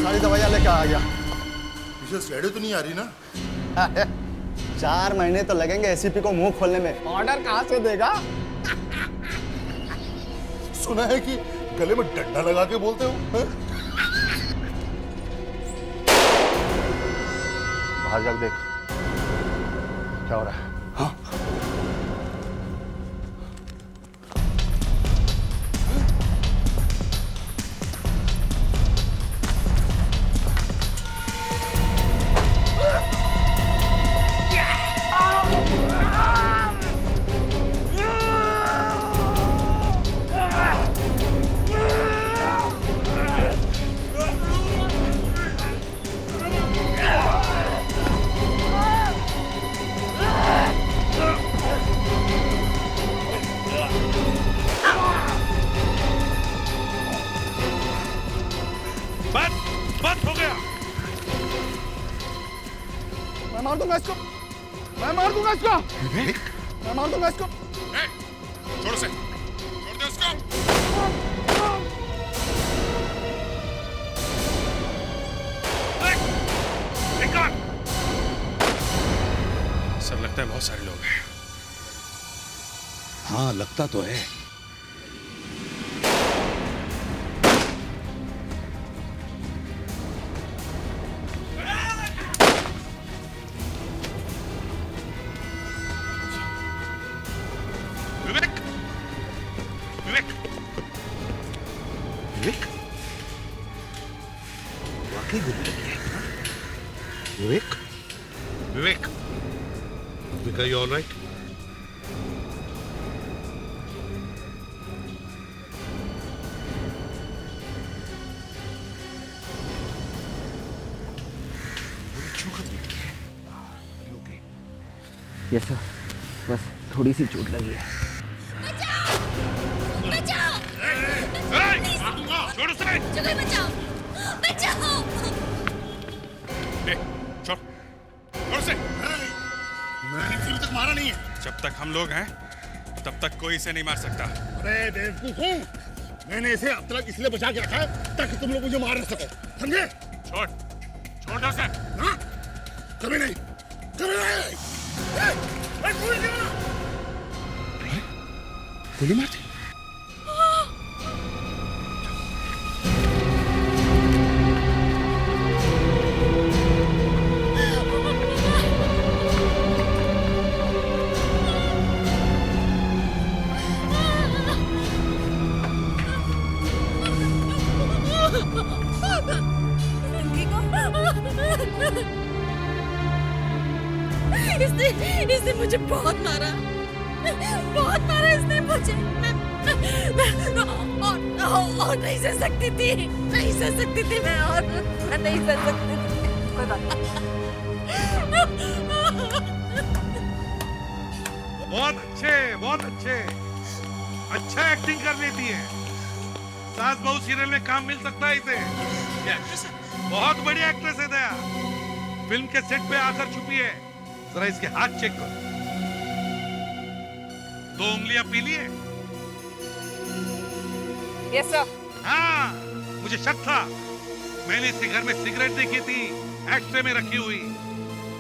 सारी दवाइयाँ लेके आ गया। रेडियो तो नहीं आ रही ना? 4 महीने तो लगेंगे एसीपी को मुंह खोलने में। ऑर्डर कहाँ से देगा? सुना है कि गले में डंडा लगा के बोलते हो। बाहर जाके देख क्या हो रहा है। हाँ बस हो गया। मैं मार दूंगा इसको, मैं मार दूंगा इसको, मैं मार दूंगा इसको। छोड़ से, छोड़ दे उसको। सर लगता है बहुत सारे लोग हैं। हाँ लगता तो है। विवेक, विवेक, विवेक, are you all right? Yes sir, बस थोड़ी सी चोट लगी है। छोड़ उसे। बचाओ, बचाओ। छोड़, छोड़ उसे। मैंने इसे अभी तक मारा नहीं है। जब तक हम लोग हैं तब तक कोई इसे नहीं मार सकता। अरे बेवकूफ हूँ, मैंने इसे अब तक इसलिए बचा के रखा है ताकि तुम लोग मुझे मार न सको, समझे? छोड़, छोड़ दो उसे। हाँ? कभी नहीं, कभी नहीं। गोली मार दी। इसने मुझे बहुत मारा इसने मुझे। मैं और नहीं सह सकती थी, नहीं सह सकती थी मैं, और मैं नहीं सह सकती थी। कोई बात बहुत अच्छे, बहुत अच्छे, अच्छा एक्टिंग कर लेती है। सास बहू सीरियल में काम मिल सकता है इसे। बहुत बढ़िया एक्ट्रेस है दया। फिल्म के सेट पे आकर छुपी है। जरा इसके हाथ चेक करो। 2 उंगलियां पीली है। Yes sir. हाँ, मुझे शक था। मैंने इसके घर में सिगरेट देखी थी, एक्स्ट्रे में रखी हुई।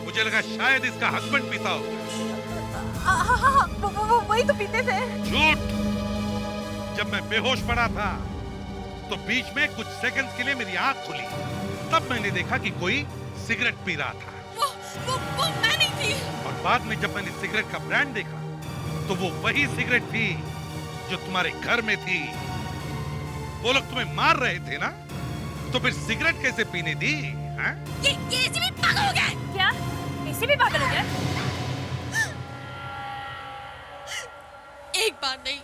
मुझे लगा शायद इसका हस्बैंड पीता हो। हाँ, वो वही तो पीते थे। झूठ। जब मैं बेहोश पड़ा था तो बीच में कुछ सेकंड्स के लिए मेरी आंख खुली, तब मैंने देखा कि कोई सिगरेट पी रहा था। वो मैं नहीं थी। और बाद में जब मैंने सिगरेट का ब्रांड देखा तो वो वही सिगरेट थी जो तुम्हारे घर में थी। वो लोग तुम्हें मार रहे थे ना, तो फिर सिगरेट कैसे पीने दी? हाँ? ये एसी भी पागल हो गया है। क्या? एसी भी पागल हो गया? एक बार नहीं,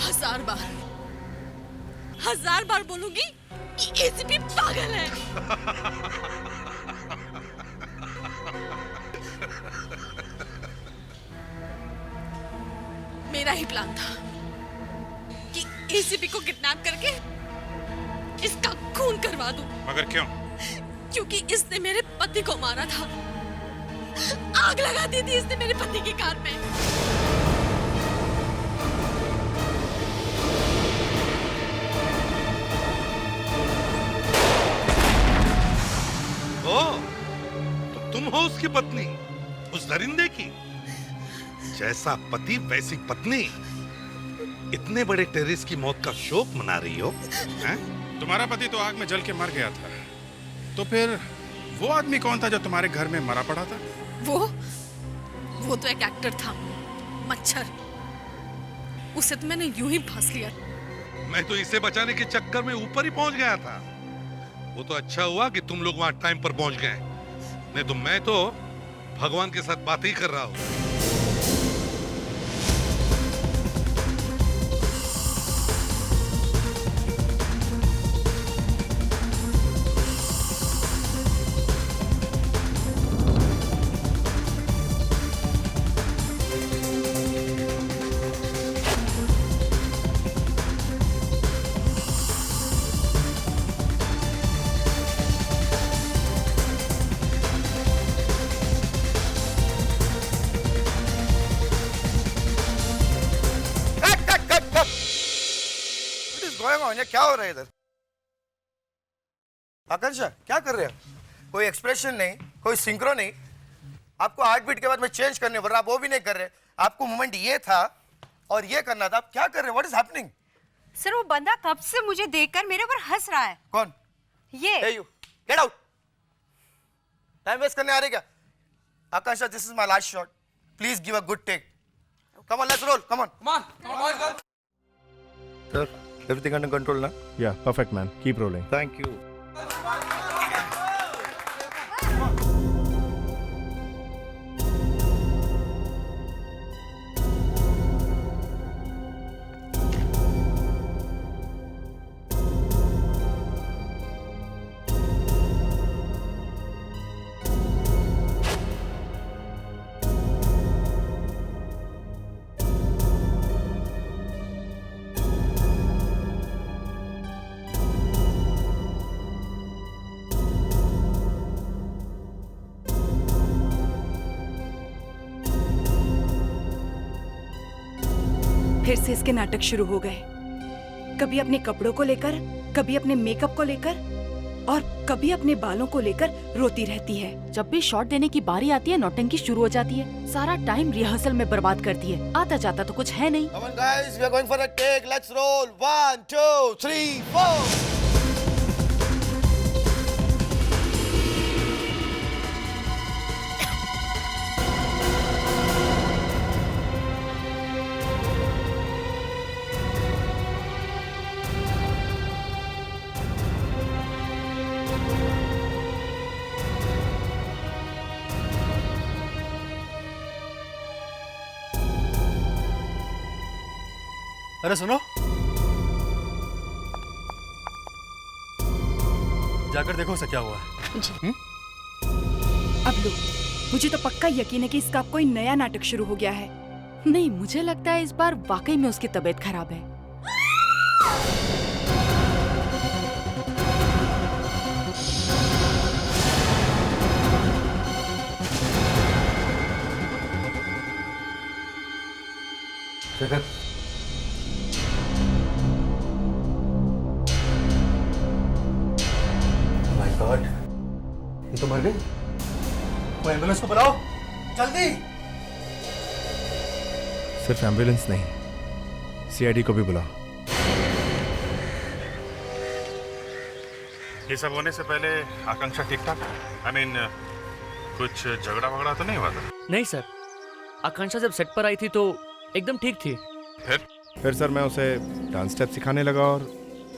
1000 बार, 1000 बार बोलूंगी कि एसी भी पागल है। मेरा ही प्लान था कि एसीपी को किडनैप करके इसका खून करवा दूं। मगर क्यों? क्योंकि इसने मेरे पति को मारा था। आग लगा दी थी इसने मेरे पति की कार में। ओ, तो तुम हो उसकी पत्नी, उस दरिंदे की। जैसा पति वैसी पत्नी। इतने बड़े टेररिस्ट की मौत का शोक मना रही हो? हैं? तुम्हारा पति तो आग में जल के मर गया था, तो फिर वो आदमी कौन था जो तुम्हारे घर में मरा पड़ा था? वो तो एक एक्टर था, मच्छर। उसे तो मैंने यूं ही फांस लिया। मैं तो इसे बचाने के चक्कर में ऊपर ही पहुंच गया था। वो तो अच्छा हुआ कि तुम लोग वहां टाइम पर पहुंच गए, नहीं तो मैं तो भगवान के साथ बात ही कर रहा हूं। क्या हो रहा है इधर? आकांक्षा क्या कर रहे हो? कोई एक्सप्रेशन नहीं, कोई सिंक्रो नहीं। आपको हार्ट बीट के बाद में चेंज करने, वरना आप वो भी नहीं कर रहे। आपको मोमेंट ये था और ये करना था। आप क्या कर रहे हो? What is happening? सर वो बंदा कब से मुझे देखकर मेरे ऊपर हंस रहा है। कौन? ये। Hey you, get out! Time waste करने आ रहे क्या? Akanksha, this is my last shot. Please give a good take. Come on, let's roll. Come on. Sir, everything under control now? Yeah, perfect, man. Keep rolling. Thank you. फिर से इसके नाटक शुरू हो गए। कभी अपने कपड़ों को लेकर, कभी अपने मेकअप को लेकर और कभी अपने बालों को लेकर रोती रहती है। जब भी शॉट देने की बारी आती है नौटंकी शुरू हो जाती है। सारा टाइम रिहर्सल में बर्बाद करती है। आता जाता तो कुछ है नहीं। Come on guys, we are going for a take. Let's roll. 1, 2, 3, 4. अरे सुनो, जाकर देखो उसे क्या हुआ है। जी। अब लो, मुझे तो पक्का यकीन है कि इसका कोई नया नाटक शुरू हो गया है। नहीं, मुझे लगता है इस बार वाकई में उसकी तबीयत खराब है। जगत माय गॉड, ये तो मर गई। वो एम्बुलेंस को बुलाओ जल्दी। सिर्फ एम्बुलेंस नहीं, सीआईडी को भी बुलाओ। ये सब होने से पहले आकांक्षा ठीक ठाक, आई मीन कुछ झगड़ा वगड़ा तो नहीं हुआ था? नहीं सर, आकांक्षा जब सेट पर आई थी तो एकदम ठीक थी। फिर सर मैं उसे डांस स्टेप सिखाने लगा और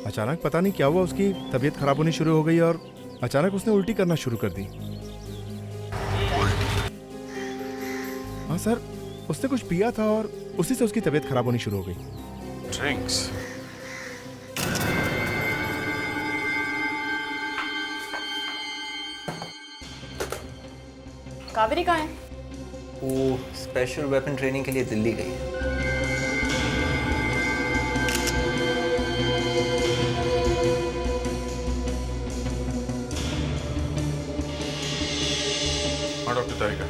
अचानक पता नहीं क्या हुआ, उसकी तबीयत खराब होनी शुरू हो गई और अचानक उसने उल्टी करना शुरू कर दी। हाँ सर, उसने कुछ पिया था और उसी से उसकी तबीयत खराब होनी शुरू हो गई। ड्रिंक्स? कावेरी कहाँ है? वो स्पेशल वेपन ट्रेनिंग के लिए दिल्ली गई है। हाँ डॉक्टर तारिका,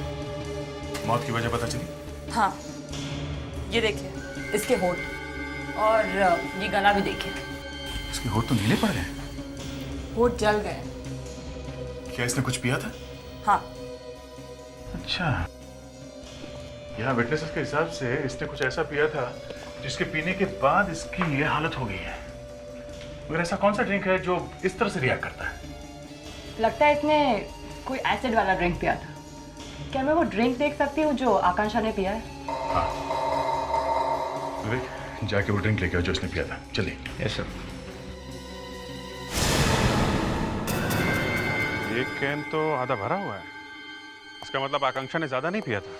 मौत की वजह पता चली? हाँ, ये देखिए, इसके होठ और ये गला भी देखिए। इसके होठ तो नीले पड़ गए। होठ जल गए। क्या इसने कुछ पिया था? हाँ। अच्छा, यहाँ विटनेसेस के हिसाब से इसने कुछ ऐसा पिया था जिसके पीने के बाद इसकी ये हालत हो गई है। मगर ऐसा कौन सा ड्रिंक है जो इस तरह से रिएक्ट करता है? लगता है इसने कोई एसिड वाला ड्रिंक पिया था। क्या मैं वो ड्रिंक देख सकती हूँ जो आकांक्षा ने पिया है? हाँ, विवेक जाके वो ड्रिंक लेके आओ जो उसने पिया था। चलिए। Yes sir. एक कैन तो आधा भरा हुआ है, इसका मतलब आकांक्षा ने ज्यादा नहीं पिया था।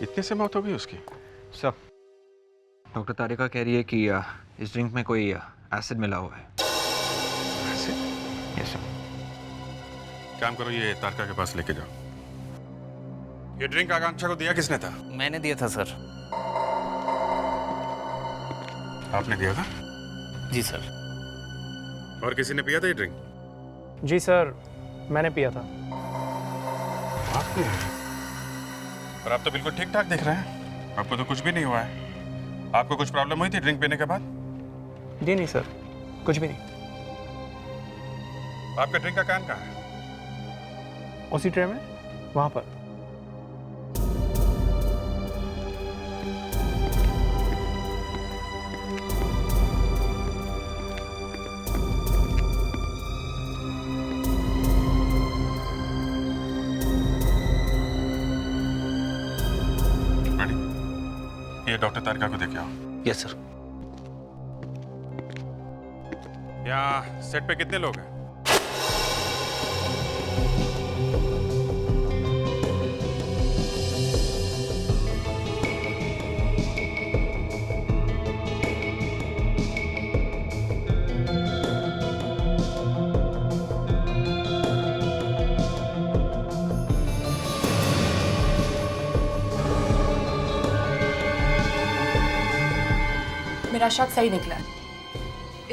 इतने से मौत हो गई उसकी? सर, डॉक्टर तारिका कह रही है कि इस ड्रिंक में कोई एसिड मिला हुआ है। Yes sir. काम करो, ये तारिका के पास लेके जाओ। ये ड्रिंक आकांक्षा को दिया किसने था? मैंने दिया था सर। आपने दिया था? जी सर। और किसी ने पिया था ये ड्रिंक? जी सर, मैंने पिया था। आपने? पर आप तो बिल्कुल ठीक ठाक दिख रहे हैं, आपको तो कुछ भी नहीं हुआ है। आपको कुछ प्रॉब्लम हुई थी ड्रिंक पीने के बाद? जी नहीं सर, कुछ भी नहीं। आपका ड्रिंक का कैन कहाँ है? उसी ट्रे में, वहां पर। ये डॉक्टर तारिका को देखे आओ। Yes sir. यहाँ सेट पे कितने लोग हैं? मेरा शक सही निकला।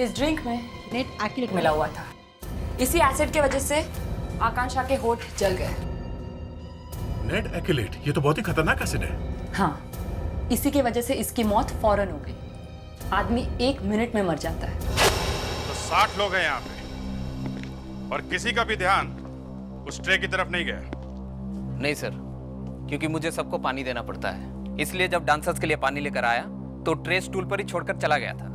इस ड्रिंक में नेट एक्रिलेट मिला हुआ था। इसी एसिड की वजह से आकांक्षा के होठ जल गए। Net acrylate? ये तो बहुत ही खतरनाक एसिड है। हाँ, इसी की वजह से इसकी मौत फौरन हो गई। आदमी 1 मिनट में मर जाता है। तो 60 लोग हैं यहाँ पे और किसी का भी ध्यान उस ट्रे की तरफ नहीं गया? नहीं सर, क्योंकि मुझे सबको पानी देना पड़ता है, इसलिए जब डांसर्स के लिए पानी लेकर आया तो ट्रे स्टूल पर ही छोड़कर चला गया था।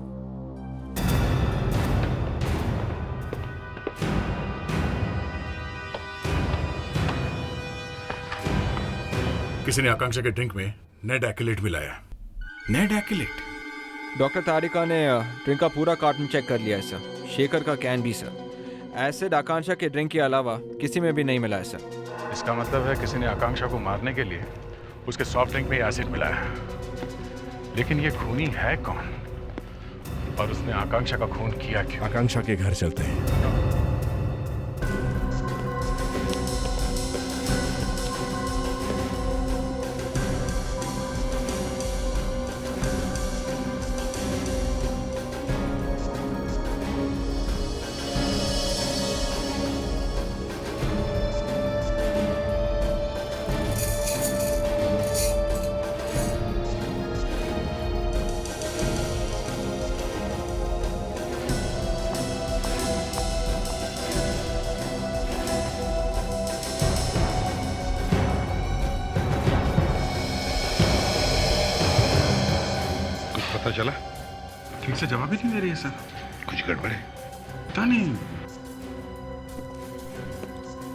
किसी ने आकांक्षा के ड्रिंक में नेट एक्रिलेट मिलाया। Net acrylate? डॉक्टर तारिका ने ड्रिंक का पूरा कार्टन चेक कर लिया है सर, शेकर का कैन भी सर। एसिड आकांक्षा के ड्रिंक के अलावा किसी में भी नहीं मिला है सर। इसका मतलब है किसी ने आकांक्षा को मारने के लिए उसके सॉफ्ट ड्रिंक में एसिड मिलाया। लेकिन ये खूनी है कौन और उसने आकांक्षा का खून किया क्यों? आकांक्षा के घर चलते हैं। पता चला? ठीक से जवाब ही नहीं दे रही है सर। कुछ गड़बड़ है? पता नहीं।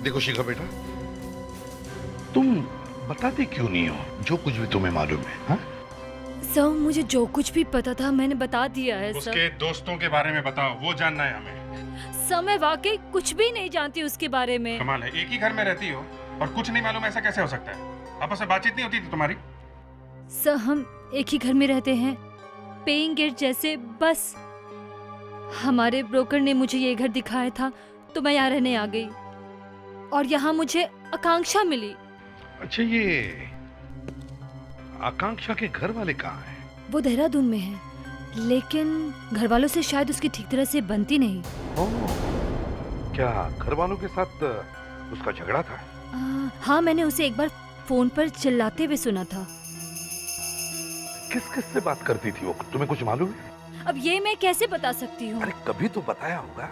देखो शिखा बेटा, तुम बताते क्यों नहीं हो जो कुछ भी तुम्हें मालूम है? हाँ? सर मुझे जो कुछ भी पता था मैंने बता दिया है उसके सर। दोस्तों के बारे में बताओ, वो जानना है हमें। सर मैं वाकई कुछ भी नहीं जानती उसके बारे में। कमाल है, एक ही घर में रहती हो और कुछ नहीं मालूम, ऐसा कैसे हो सकता है? आपस में बातचीत नहीं होती थी तुम्हारी? सर हम एक ही घर में रहते हैं, पेइंग गेस्ट जैसे। बस हमारे ब्रोकर ने मुझे ये घर दिखाया था तो मैं यहाँ रहने आ गई और यहाँ मुझे आकांक्षा मिली। अच्छा, ये आकांक्षा के घर वाले कहाँ हैं? वो देहरादून में है, लेकिन घर वालों से शायद उसकी ठीक तरह से बनती नहीं। क्या घर वालों के साथ उसका झगड़ा था? हाँ मैंने उसे एक बार फोन पर चिल्लाते हुए सुना था। किस किस से बात करती थी वो, तुम्हें कुछ मालूम है? अब ये मैं कैसे बता सकती हूँ? अरे कभी तो बताया होगा।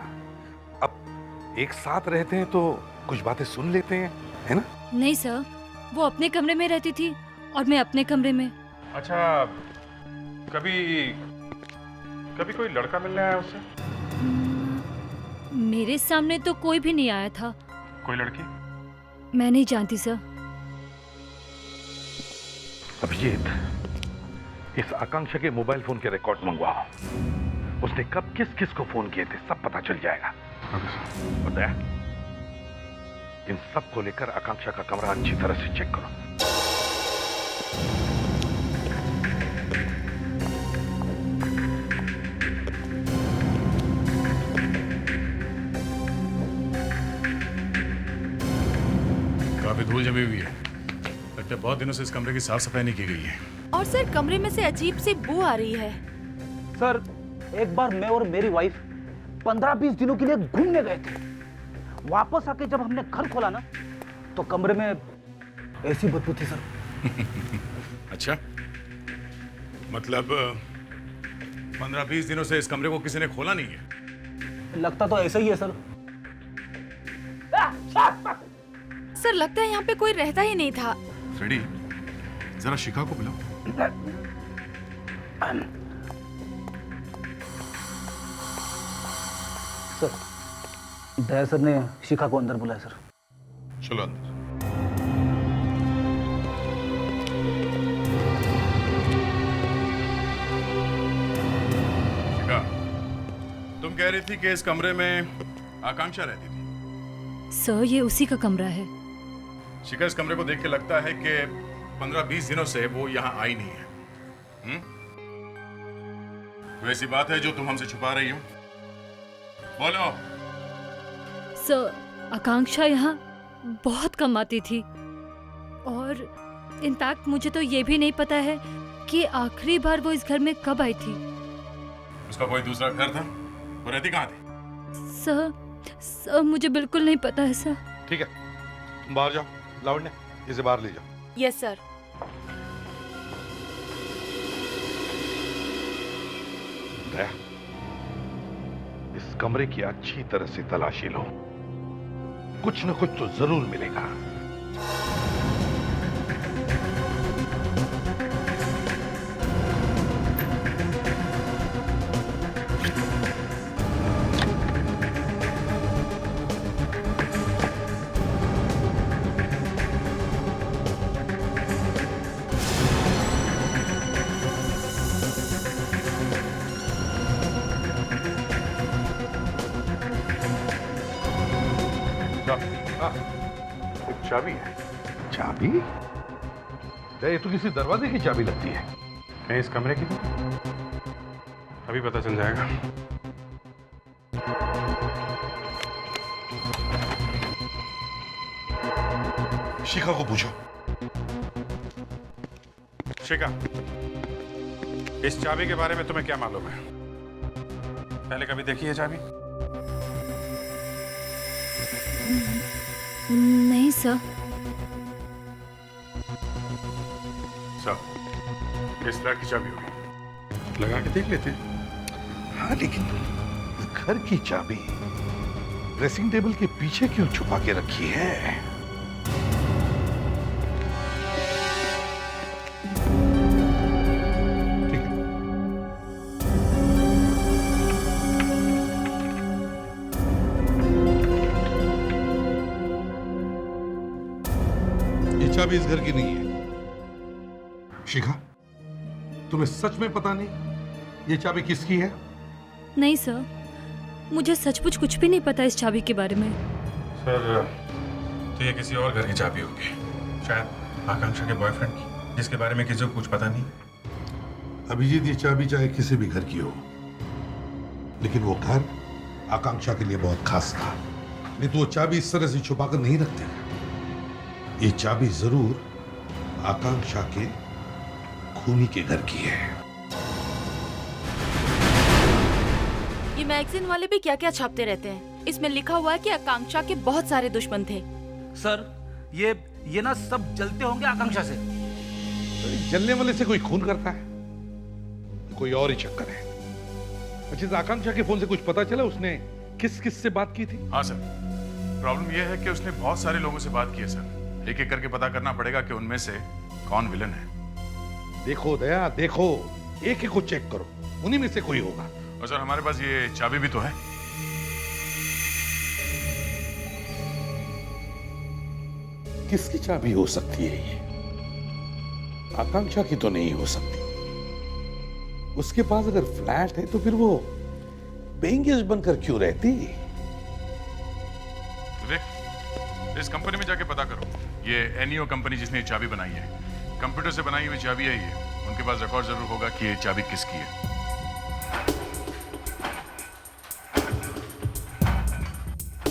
अब एक साथ रहते हैं तो कुछ बातें सुन लेते हैं, है ना? नहीं सर, वो अपने कमरे में रहती थी और मैं अपने कमरे में। अच्छा, कभी कोई लड़का मिलने आया उससे? मेरे सामने तो कोई भी नहीं आया था। कोई लड़की? मैं नहीं जानती सर। अभिजीत, इस आकांक्षा के मोबाइल फोन के रिकॉर्ड मंगवाओ। उसने कब किस किस को फोन किए थे सब पता चल जाएगा। पता है, इन सब को लेकर आकांक्षा का कमरा अच्छी तरह से चेक करो। काफी धूल जमी हुई है, लगता है बहुत दिनों से इस कमरे की साफ सफाई नहीं की गई है। और सर कमरे में से अजीब सी बू आ रही है। सर एक बार मैं और मेरी वाइफ 15-20 दिनों के लिए घूमने गए थे। वापस आके जब हमने घर खोला ना तो कमरे में ऐसी बदबू थी सर। अच्छा, मतलब 15-20 दिनों से इस कमरे को किसी ने खोला नहीं है? लगता तो ऐसा ही है सर। सर लगता है यहाँ पे कोई रहता ही नहीं था। फ्रेडी, जरा शिखा को बुलाओ। सर दया सर ने शिखा को अंदर बुलाया सर। चलो अंदर। शिखा, तुम कह रही थी कि इस कमरे में आकांक्षा रहती थी। सर ये उसी का कमरा है। शिखा, इस कमरे को देख के लगता है कि 15-20 दिनों से वो यहाँ आई नहीं है। वैसी बात है जो तुम हमसे छुपा रही हो? बोलो। सर आकांक्षा यहाँ बहुत कम आती थी और इनफैक्ट मुझे तो ये भी नहीं पता है कि आखिरी बार वो इस घर में कब आई थी। उसका कोई दूसरा घर था? वो रहती कहाँ थी? सर मुझे बिल्कुल नहीं पता है सर। ठीक है, तुम बाहर जाओ। लावण्य, इसे बाहर ले जाओ। Yes sir. दया, इस कमरे की अच्छी तरह से तलाशी लो, कुछ न कुछ तो जरूर मिलेगा। चाबी है। चाबी? ये तो किसी दरवाजे की चाबी लगती है। मैं इस कमरे की? अभी पता चल जाएगा। शिखा को पूछो। शिखा, इस चाबी के बारे में तुम्हें क्या मालूम है? पहले कभी देखी है चाबी? नहीं सर। इस फ्लैट की चाबी होगी, लगा के देख लेते हैं। हाँ, लेकिन घर की चाबी ड्रेसिंग टेबल के पीछे क्यों छुपा के रखी है? ठीक है, चाबी इस घर की नहीं है। शिखा, तुम्हें सच में पता नहीं ये चाबी किसकी है? नहीं सर, मुझे सचमुच कुछ भी नहीं पता इस चाबी के बारे में। सर, तो ये किसी और घर की चाबी होगी, शायद आकांक्षा के बॉयफ्रेंड की, जिसके बारे में किसी को कुछ पता नहीं। अभिजीत, ये चाबी चाहे किसी भी घर की हो, लेकिन वो घर आकांक्षा के लिए बहुत खास था। नहीं तो वो चाबी इस तरह से छुपाकर नहीं रखते। ये चाबी जरूर आकांक्षा के खूनी के घर की है। ये मैगजीन वाले भी क्या क्या छापते रहते हैं। इसमें लिखा हुआ है कि आकांक्षा के बहुत सारे दुश्मन थे। सर, ये ना सब जलते होंगे आकांक्षा से। जलने वाले से कोई खून करता है? कोई और ही चक्कर है। अच्छा, आकांक्षा के फोन से कुछ पता चला उसने किस किस से बात की थी? हाँ सर, प्रॉब्लम यह है कि उसने बहुत सारे लोगों से बात की है सर। एक एक करके पता करना पड़ेगा कि उनमें से कौन विलन है। देखो दया, देखो, एक एक को चेक करो, उन्हीं में से कोई होगा। और सर, हमारे पास ये चाबी भी तो है। किसकी चाबी हो सकती है ये? आकांक्षा की तो नहीं हो सकती। उसके पास अगर फ्लैट है तो फिर वो पेइंग गेस्ट बनकर क्यों रहती? विवेक, इस कंपनी में जाके पता करो, ये एनईओ कंपनी जिसने ये चाबी बनाई है, कंप्यूटर से बनाई हुई चाबी है ये। उनके पास रिकॉर्ड जरूर होगा कि ये चाबी किसकी है।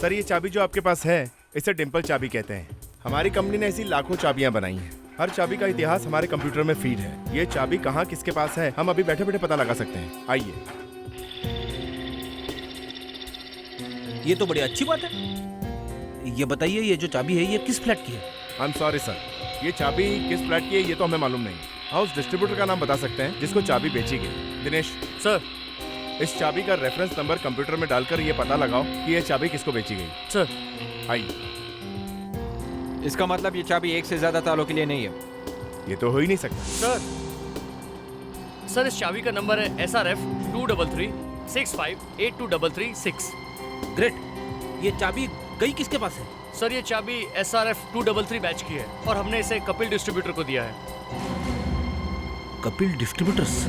सर, ये चाबी जो आपके पास है इसे डिंपल चाबी कहते हैं। हमारी कंपनी ने ऐसी लाखों चाबियां बनाई हैं। हर चाबी का इतिहास हमारे कंप्यूटर में फीड है। ये चाबी कहाँ किसके पास है हम अभी बैठे बैठे पता लगा सकते हैं। आइए। ये तो बड़ी अच्छी बात है। ये बताइए, ये जो चाबी है ये किस फ्लैट की है? आई एम सॉरी सर, ये चाबी किस फ्लैट की है ये तो हमें मालूम नहीं। हाँ, उस डिस्ट्रीब्यूटर का नाम बता सकते हैं जिसको चाबी बेची गई। दिनेश सर, इस चाबी का रेफरेंस नंबर कंप्यूटर में डालकर ये पता लगाओ कि ये चाबी किसको बेची गई। सर, आइए। इसका मतलब ये चाबी एक से ज्यादा तालों के लिए नहीं है। ये तो हो ही नहीं सकता। सर, इस चाबी का नंबर है SRF 23365823336। ग्रेट। ये चाबी गई किसके पास है? सर, ये चाबी SRF 233 बैच की है और हमने इसे कपिल डिस्ट्रीब्यूटर को दिया है। कपिल डिस्ट्रीब्यूटर्स?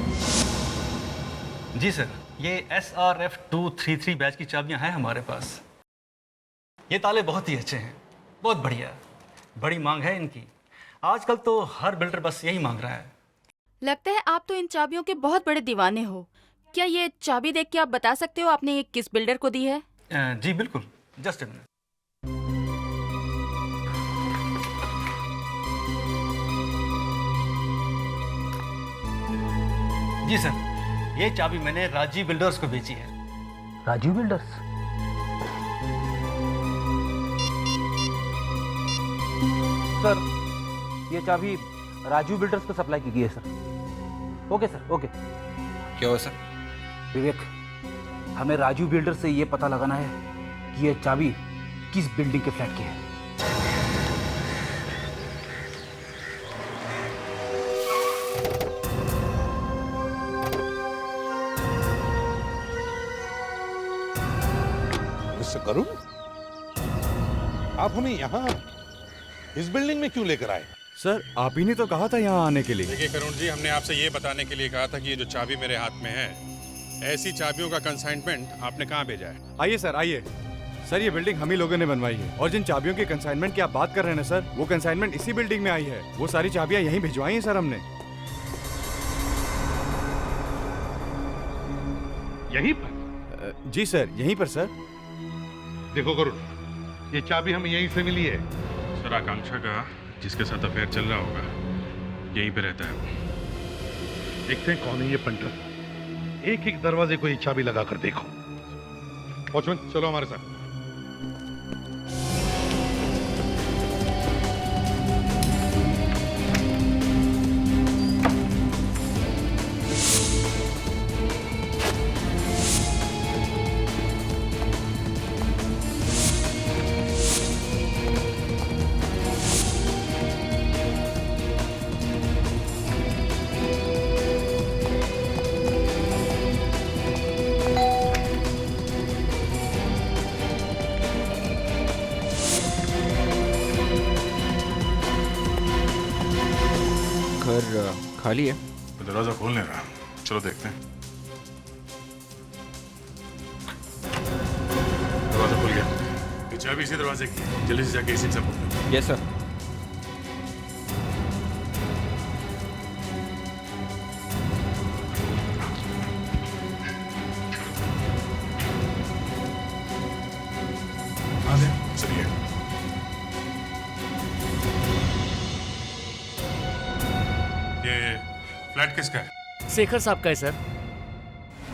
जी सर, ये SRF 233 बैच की चाबियां हैं हमारे पास। ये ताले बहुत ही अच्छे हैं, बहुत बढ़िया, बड़ी मांग है इनकी। आजकल तो हर बिल्डर बस यही मांग रहा है। लगता है आप तो इन चाबियों के बहुत बड़े दीवाने हो। क्या ये चाबी देख के आप बता सकते हो आपने ये किस बिल्डर को दी है? जी बिल्कुल, जस्ट अ मिनट। जी सर, ये चाबी मैंने राजीव बिल्डर्स को बेची है। राजीव बिल्डर्स? सर, ये चाबी राजीव बिल्डर्स को सप्लाई की गई है सर। Okay sir, okay. क्या हो सर? विवेक, हमें राजीव बिल्डर से ये पता लगाना है कि ये चाबी किस बिल्डिंग के फ्लैट की है। मिस्टर करुण, आप हमें यहाँ इस बिल्डिंग में क्यों लेकर आए? सर, आप ही ने तो कहा था यहाँ आने के लिए। देखिए करुण जी, हमने आपसे ये बताने के लिए कहा था कि ये जो चाबी मेरे हाथ में है, ऐसी चाबियों का कंसाइनमेंट आपने कहाँ भेजा है? आइए सर, आइए। सर, ये बिल्डिंग हम ही लोगों ने बनवाई है और जिन चाबियों के कंसाइनमेंट की आप बात कर रहे हैं ना सर, वो कंसाइनमेंट इसी बिल्डिंग में आई है। वो सारी चाबियां यहीं भिजवाई हैं सर हमने। यहीं पर? जी सर, यहीं पर सर। देखो करुण, ये चाबी हमें यहीं से मिली है। सर, आकांक्षा का जिसके साथ अफेयर चल रहा होगा यहीं पे रहता है। देखते हैं कौन है ये पंटर। एक एक दरवाजे को ये चाबी लगा कर देखो। वॉचमैन, चलो हमारे साथ। घर खाली है। तो दरवाजा खोल नहीं रहा, चलो देखते हैं। दरवाजा खुल गया। ये चाबी इसी दरवाजे की है, जल्दी से जाके इसी से खोलो। Yes sir. चलिए। ये फ्लैट किसका है? शेखर साहब का है सर।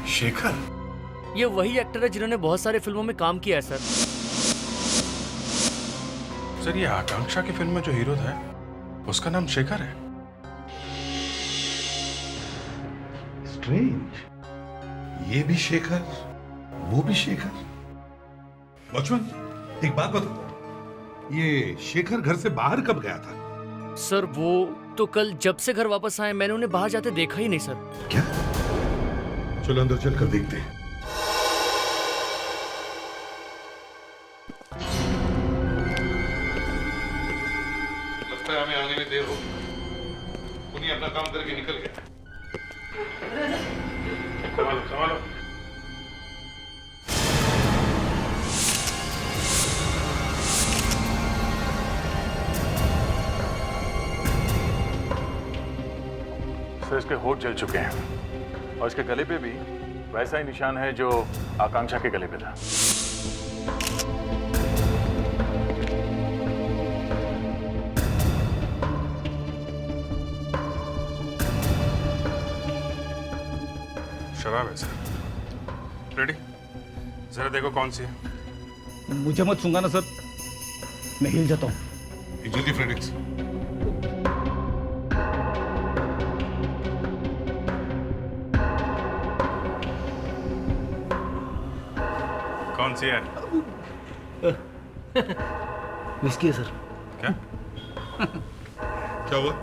शेखर? ये वही एक्टर है जिन्होंने बहुत सारे फिल्मों में काम किया है सर। सर ये आकांक्षा की फिल्म में जो हीरो था उसका नाम शेखर है। स्ट्रेंज, ये भी शेखर, वो भी शेखर। वॉचमैन, एक बात बताओ, ये शेखर घर से बाहर कब गया था? सर वो तो कल जब से घर वापस आए मैंने उन्हें बाहर जाते देखा ही नहीं सर। क्या? चलो अंदर चल कर देखते हैं। लगता है हमें आने में देर हो गई। उन्हीं अपना काम करके निकल गया। संभालो संभालो। सर इसके होठ जल चुके हैं और इसके गले पे भी वैसा ही निशान है जो आकांक्षा के गले पे था। शराब है सर। रेडी? जरा देखो कौन सी है। मुझे मत सूंघा ना सर, मैं हिल जाता हूँ। जल्दी फ्रेडिक्स। कौन सी है? विस्की है सर। क्या? क्या हुआ?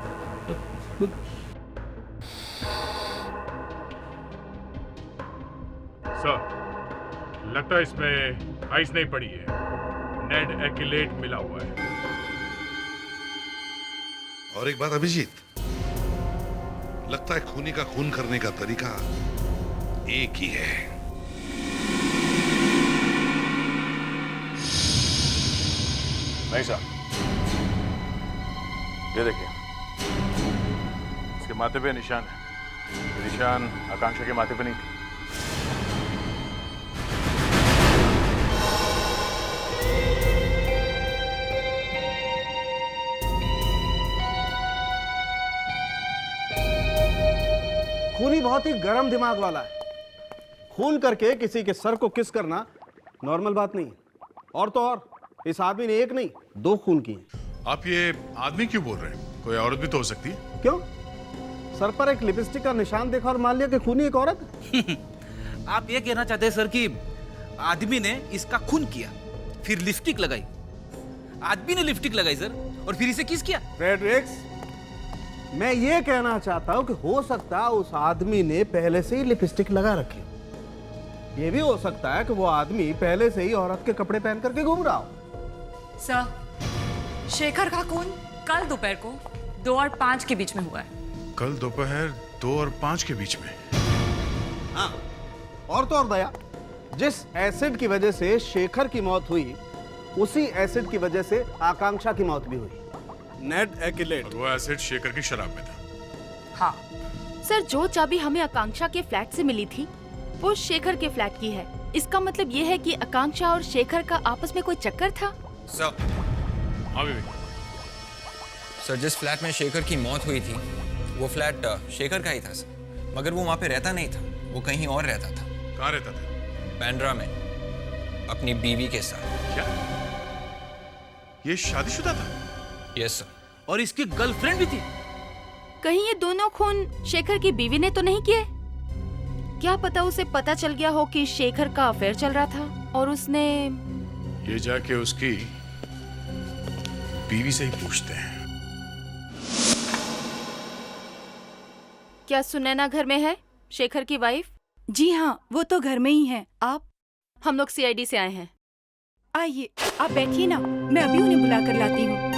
सर लगता है इसमें आइस नहीं पड़ी है, नेड एक्यूलेट मिला हुआ है। और एक बात अभिजीत, लगता है खूनी का खून करने का तरीका एक ही है। नहीं साहब, ये देखिए इसके माथे पे निशान है। ये निशान आकांक्षा के माथे पे नहीं थी। खूनी बहुत ही गर्म दिमाग वाला है। खून करके किसी के सर को किस करना नॉर्मल बात नहीं। और तो और इस आदमी ने एक नहीं 2 खून किए। आप ये आदमी क्यों बोल रहे हैं? कोई औरत भी तो हो सकती है। क्यों? सर पर एक लिपस्टिक का निशान देखा और मान लिया कि खूनी एक औरत? आप ये कहना चाहते हैं सर कि आदमी ने इसका खून किया, फिर लिपस्टिक लगाई। आदमी ने लिपस्टिक लगाई सर, और फिर इसे किस किया? फ्रेडरिक्स, मैं ये कहना चाहता हूं कि हो सकता है उस आदमी ने पहले से ही लिपस्टिक लगा रखी। ये भी हो सकता है कि वो आदमी पहले से ही औरत के कपड़े पहन करके घूम रहा हो। सर, शेखर का खून कल दोपहर को 2 और 5 के बीच में हुआ है। कल दोपहर 2 और 5 के बीच में? हाँ, और तो और दया, जिस एसिड की वजह से शेखर की मौत हुई उसी एसिड की वजह से आकांक्षा की मौत भी हुई। नेड एक्यूलेट। और वो एसिड शेखर की शराब में था। हाँ सर, जो चाबी हमें आकांक्षा के फ्लैट से मिली थी वो शेखर के फ्लैट की है। इसका मतलब ये है कि आकांक्षा और शेखर का आपस में कोई चक्कर था। सर, हाँ बेबी। सर जिस फ्लैट में शेखर की मौत हुई थी वो फ्लैट शेखर का ही था सर, मगर वो वहाँ पे रहता नहीं था, वो कहीं और रहता था। कहाँ रहता था? बांद्रा में अपनी बीवी के साथ। क्या ये शादीशुदा था? Yes sir. और इसकी गर्लफ्रेंड भी थी। कहीं ये दोनों खून शेखर की बीवी ने तो नहीं किए? क्या पता उसे पता चल गया हो कि शेखर का अफेयर चल रहा था और उसने ये जाके उसकी बीवी से ही पूछते हैं। क्या सुनैना घर में है, शेखर की वाइफ? जी हाँ, वो तो घर में ही है। आप? हम लोग सीआईडी से आए हैं। आइए, आप बैठिए ना, मैं अभी उन्हें बुला कर लाती हूँ।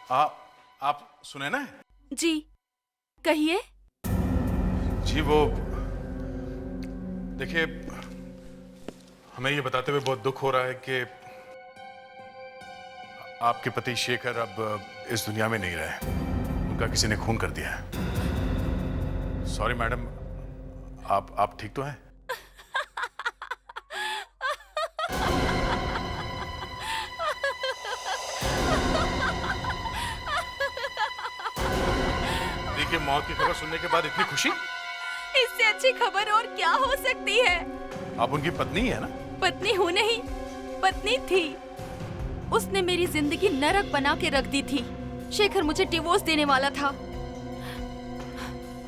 आप सुने ना? जी कहिए। जी वो देखिए, हमें ये बताते हुए बहुत दुख हो रहा है कि आपके पति शेखर अब इस दुनिया में नहीं रहे। उनका किसी ने खून कर दिया है। सॉरी मैडम, आप ठीक तो हैं? देखिए, मौत की खबर सुनने के बाद इतनी खुशी? इससे अच्छी खबर और क्या हो सकती है? आप उनकी पत्नी है ना? पत्नी हूँ नहीं, पत्नी थी। उसने मेरी जिंदगी नरक बना के रख दी थी। शेखर मुझे डिवोर्स देने वाला था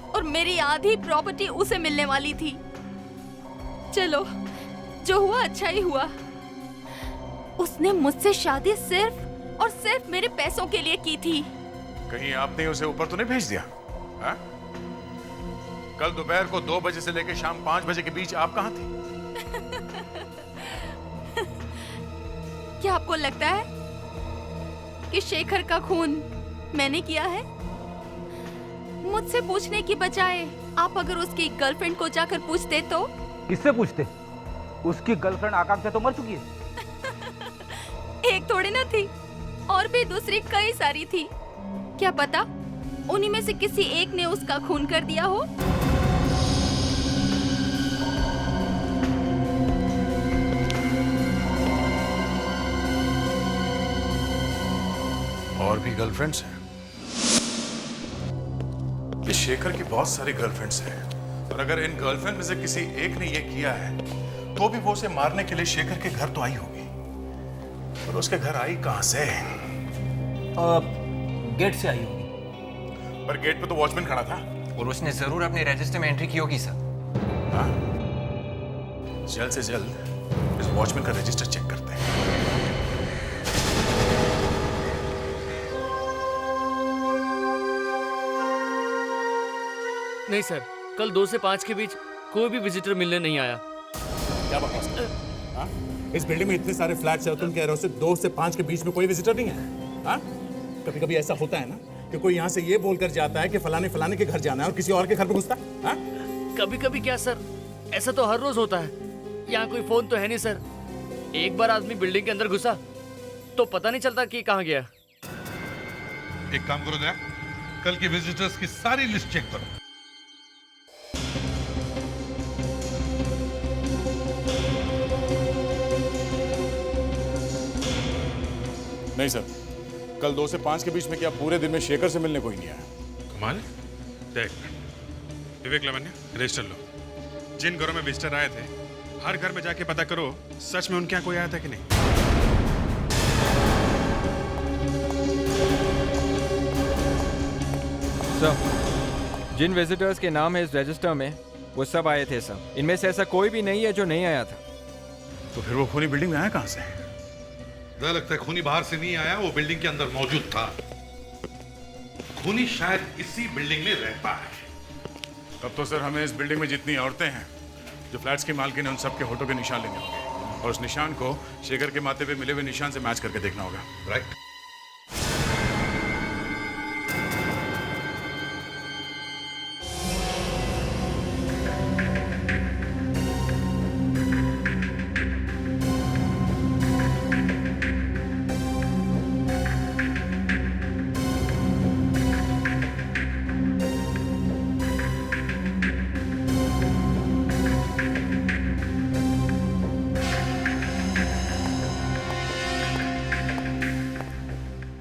और मेरी आधी प्रॉपर्टी उसे मिलने वाली थी। चलो, जो हुआ अच्छा ही हुआ। उसने मुझसे शादी सिर्फ और सिर्फ मेरे पैसों के लिए की थी। कहीं आपने उसे ऊपर तो नहीं भेज दिया? हा? कल दोपहर को 2 बजे से लेकर शाम 5 बजे के बीच आप कहाँ थी? क्या आपको लगता है कि शेखर का खून मैंने किया है? मुझसे पूछने की बजाय आप अगर उसकी गर्लफ्रेंड को जाकर पूछते तो? किससे पूछते? उसकी गर्लफ्रेंड आकांक्षा तो मर चुकी है। एक थोड़ी ना थी, और भी दूसरी कई सारी थी। क्या पता उन्हीं में से किसी एक ने उसका खून कर दिया हो। और भी गर्लफ्रेंड्स हैं? ये शेखर की बहुत सारी गर्लफ्रेंड्स हैं, और अगर इन गर्लफ्रेंड में से किसी एक ने ये किया है तो भी वो उसे मारने के लिए शेखर के घर तो आई होगी। और उसके घर आई कहां से? गेट से आई होगी। पर गेट पे तो वॉचमैन खड़ा था। और उसने जरूर अपने रजिस्टर में एंट्री की होगी सर। हाँ? जल्द से जल्द इस वॉचमैन का रजिस्टर चेक करते हैं। नहीं सर, कल 2 से 5 के बीच कोई भी विजिटर मिलने नहीं आया। क्या बकवास कर रहे हो? हाँ? इस बिल्डिंग में इतने सारे फ्लैट्स हैं, तुम कह रहे हो 2 से 5 के बीच में कोई विजिटर नहीं है? हाँ? कभी कभी ऐसा होता है ना कि कोई यहाँ से ये बोलकर जाता है कि फलाने के घर जाना है और किसी और के घर पे घुसता है। हाँ? कभी कभी क्या सर, ऐसा तो हर रोज होता है। यहाँ कोई फोन तो है नहीं सर। एक बार आदमी बिल्डिंग के अंदर घुसा तो पता नहीं चलता कि कहाँ गया। एक काम करो दया, कल के विजिटर्स की सारी लिस्ट चेक करो। नहीं सर, कल 2 से 5 के बीच में क्या पूरे दिन में शेखर से मिलने कोई नहीं आया? कमाल है। देख विवेक लावण्य, रजिस्टर लो। जिन घरों में विजिटर आए थे हर घर में जाके पता करो सच में उनके यहाँ कोई आया था कि नहीं। सर, जिन विजिटर्स के नाम है इस रजिस्टर में वो सब आए थे सर। इनमें से ऐसा कोई भी नहीं है जो नहीं आया था। तो फिर वो खूनी बिल्डिंग में आया कहाँ से? मुझे लगता है खूनी बाहर से नहीं आया, वो बिल्डिंग के अंदर मौजूद था। खूनी शायद इसी बिल्डिंग में रहता है। तब तो सर हमें इस बिल्डिंग में जितनी औरतें हैं जो फ्लैट्स की मालकिन है उन सबके होठों के निशान लेने होंगे, और उस निशान को शेखर के माथे पे मिले हुए निशान से मैच करके देखना होगा। राइट।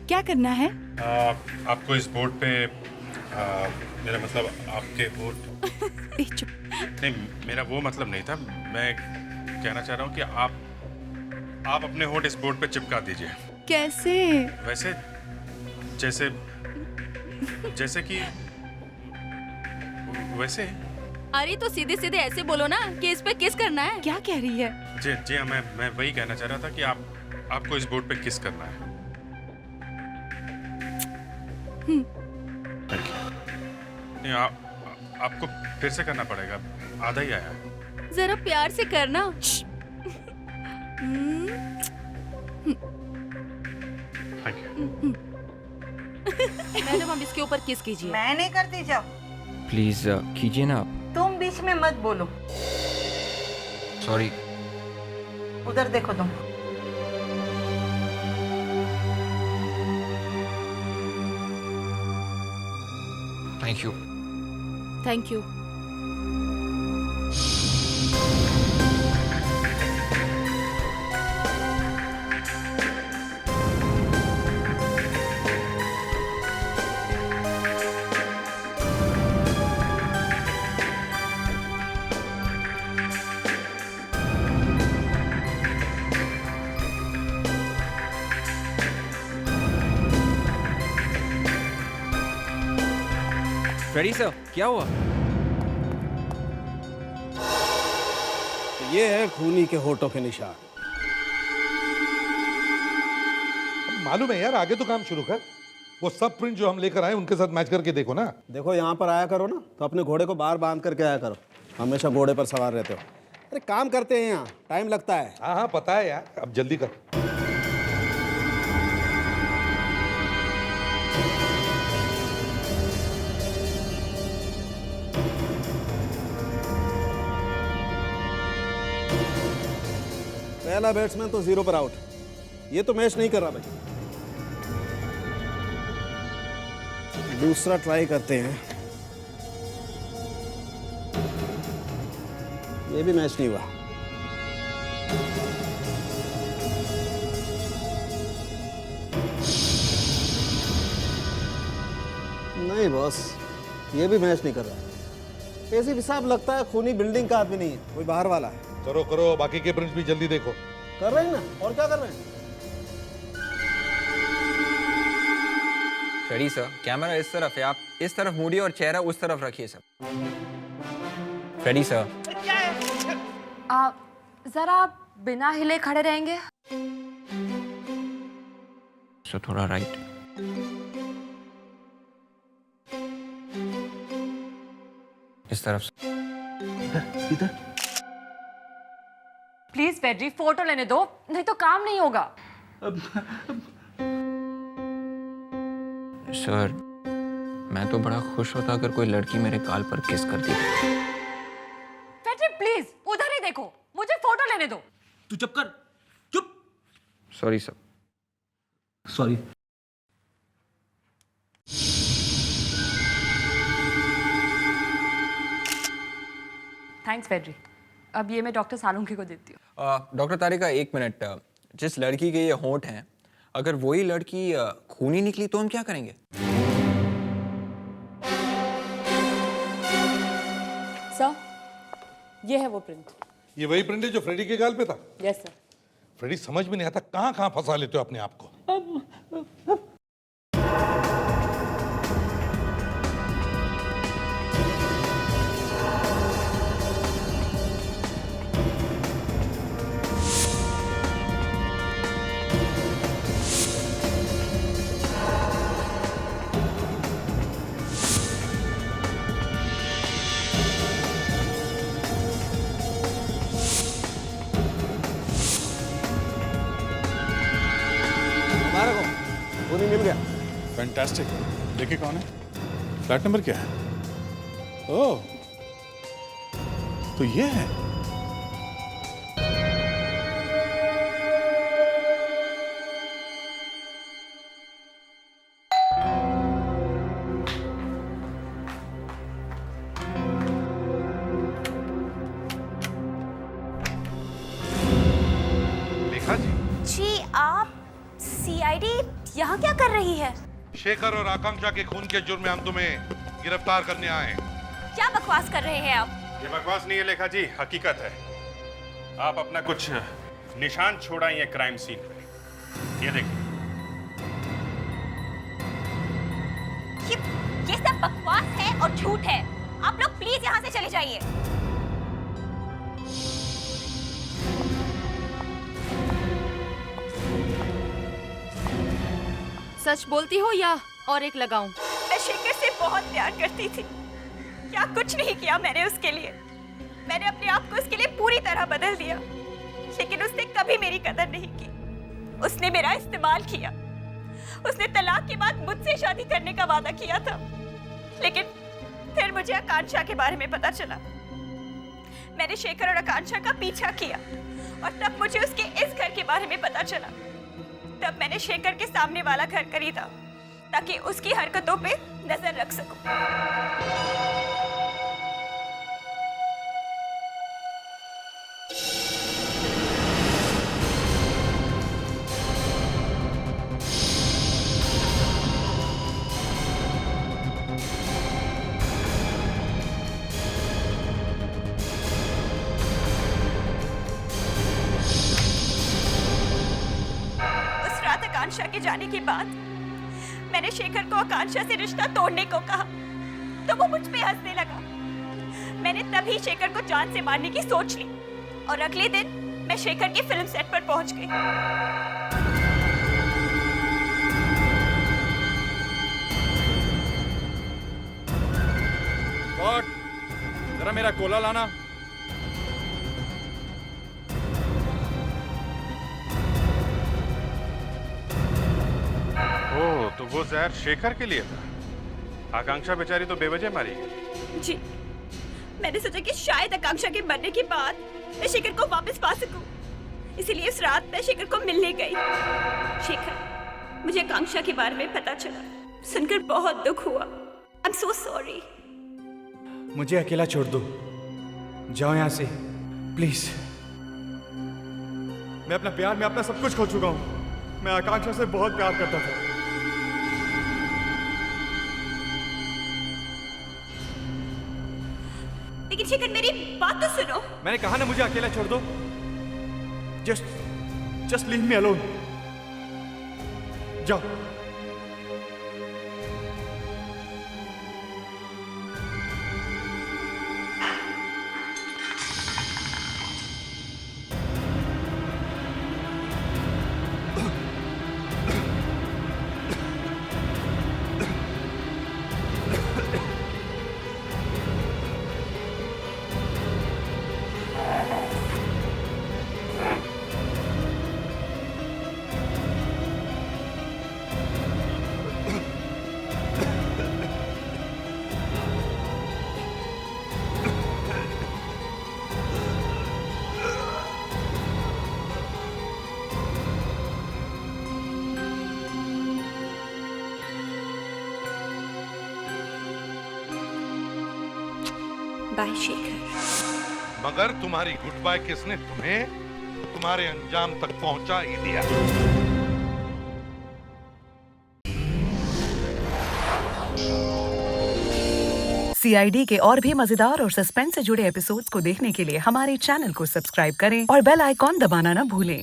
क्या करना है? आपको इस बोर्ड पे मेरा मतलब आपके वोट नहीं, मेरा वो मतलब नहीं था। मैं कहना चाह रहा हूँ कि आप अपने वोट इस बोर्ड पे चिपका दीजिए। कैसे? वैसे जैसे जैसे कि वैसे। अरे तो सीधे सीधे ऐसे बोलो ना कि इस पे किस करना है। क्या कह रही है? जी हाँ, मैं वही कहना चाह रहा था कि आपको इस बोर्ड पे किस करना है। नहीं, आपको फिर से करना पड़ेगा, आधा ही आया है। जरा प्यार से करना। Thank you. मैडम हम इसके ऊपर किस कीजिए। मैं नहीं करती, जाओ। प्लीज कीजिए ना आप। तुम बीच में मत बोलो। सॉरी। उधर देखो तुम। Thank you. Thank you. Freddy sir, क्या हुआ? ये है खूनी के होठों के निशान। मालूम है यार, आगे तो काम शुरू कर। वो सब प्रिंट जो हम लेकर आए उनके साथ मैच करके देखो ना। देखो यहाँ पर आया करो ना तो अपने घोड़े को बाहर बांध करके आया करो, हमेशा घोड़े पर सवार रहते हो। अरे काम करते हैं यहाँ, टाइम लगता है। हाँ हाँ पता है यार, अब जल्दी कर। पहला बैट्समैन तो 0 पर आउट, ये तो मैच नहीं कर रहा भाई। दूसरा ट्राई करते हैं, ये भी मैच नहीं हुआ। नहीं बॉस, ये भी मैच नहीं कर रहा। ऐसे हिसाब लगता है खूनी बिल्डिंग का आदमी नहीं है, कोई बाहर वाला है। करो करो, बाकी के प्रिंट्स भी जल्दी देखो। कर रहे हैं ना, और क्या कर रहे हैं? फ्रेडी सर, कैमरा इस तरफ है, आप इस तरफ मूडिए और चेहरा उस तरफ रखिए सर। Freddy sir. जरा आप बिना हिले खड़े रहेंगे? सो थोड़ा राइट। इस तरफ से। इधर। प्लीज फेड्री, फोटो लेने दो, नहीं तो काम नहीं होगा। सर, मैं तो बड़ा खुश होता अगर कोई लड़की मेरे गाल पर किस करती। फेड्री प्लीज उधर ही देखो, मुझे फोटो लेने दो। तू चुप कर, चुप। Sorry sir. सॉरी। थैंक्स फेड्री, अब ये मैं डॉक्टर सालुंखे को देती हूँ। डॉक्टर तारिका, एक मिनट। जिस लड़की के ये होंठ हैं, अगर वही लड़की खूनी निकली तो हम क्या करेंगे? सर, ये है वो प्रिंट। ये वही प्रिंट है जो फ्रेडी के गाल पे था? Yes sir. फ्रेडी, समझ में नहीं आता कहाँ कहाँ फंसा लेते हो अपने आप को। खूनी मिल गया। फैंटास्टिक। देखिए कौन है, फ्लैट नंबर क्या है? ओह, तो ये है। लेखा जी। जी, आप सीआईडी यहाँ क्या कर रही है? शेखर और आकांक्षा के खून के जुर्म में हम तुम्हें गिरफ्तार करने आए। क्या बकवास कर रहे हैं आप? ये बकवास नहीं है लेखा जी, हकीकत है। आप अपना कुछ निशान छोड़ाइए क्राइम सीन पे। ये देखिए। ये सब बकवास है और झूठ है। आप लोग प्लीज यहाँ से चले जाइए। सच बोलती हो या और एक लगाऊं? मैं शेखर से बहुत प्यार करती थी। क्या कुछ नहीं किया मैंने उसके लिए। मैंने अपने आप को उसके लिए पूरी तरह बदल दिया, लेकिन उसने कभी मेरी कदर नहीं की। उसने मेरा इस्तेमाल किया उसने तलाक के बाद मुझसे शादी करने का वादा किया था, लेकिन फिर मुझे आकांक्षा के बारे में पता चला। मैंने शेखर और आकांक्षा का पीछा किया और तब मुझे उसके इस घर के बारे में पता चला। तब मैंने शेखर के सामने वाला घर खरीदा ताकि उसकी हरकतों पे नजर रख सकूं। आकांक्षा के जाने के बाद मैंने शेखर को आकांक्षा से रिश्ता तोड़ने को कहा तो वो मुझ पे हंसने लगा। मैंने तभी शेखर को जान से मारने की सोच ली और अगले दिन मैं शेखर की फिल्म सेट पर पहुंच गई। जरा मेरा कोला लाना। ओह, तो वो जहर शेखर के लिए था। आकांक्षा बेचारी तो बेवजह मारी गई। जी, मैंने सोचा कि शायद आकांक्षा के मरने के बाद मैं शेखर को वापस पा सकूं, इसीलिए उस रात मैं शेखर को मिलने गई। शेखर, मुझे आकांक्षा के बारे में पता चला, सुनकर बहुत दुख हुआ। I am so sorry. मुझे अकेला छोड़ दो, जाओ यहाँ से प्लीज। मैं अपना प्यार में अपना सब कुछ खो चुका हूँ। मैं आकांक्षा से बहुत प्यार करता था। लेकिन शेखर, मेरी बात तो सुनो। मैंने कहा ना, मुझे अकेला छोड़ दो। Just leave me alone. जाओ। बाय शेखर। मगर तुम्हारी गुड बाय किसने तुम्हें तुम्हारे अंजाम तक पहुंचा ही दिया। CID के और भी मजेदार और सस्पेंस से जुड़े एपिसोड्स को देखने के लिए हमारे चैनल को सब्सक्राइब करें और बेल आइकॉन दबाना न भूलें।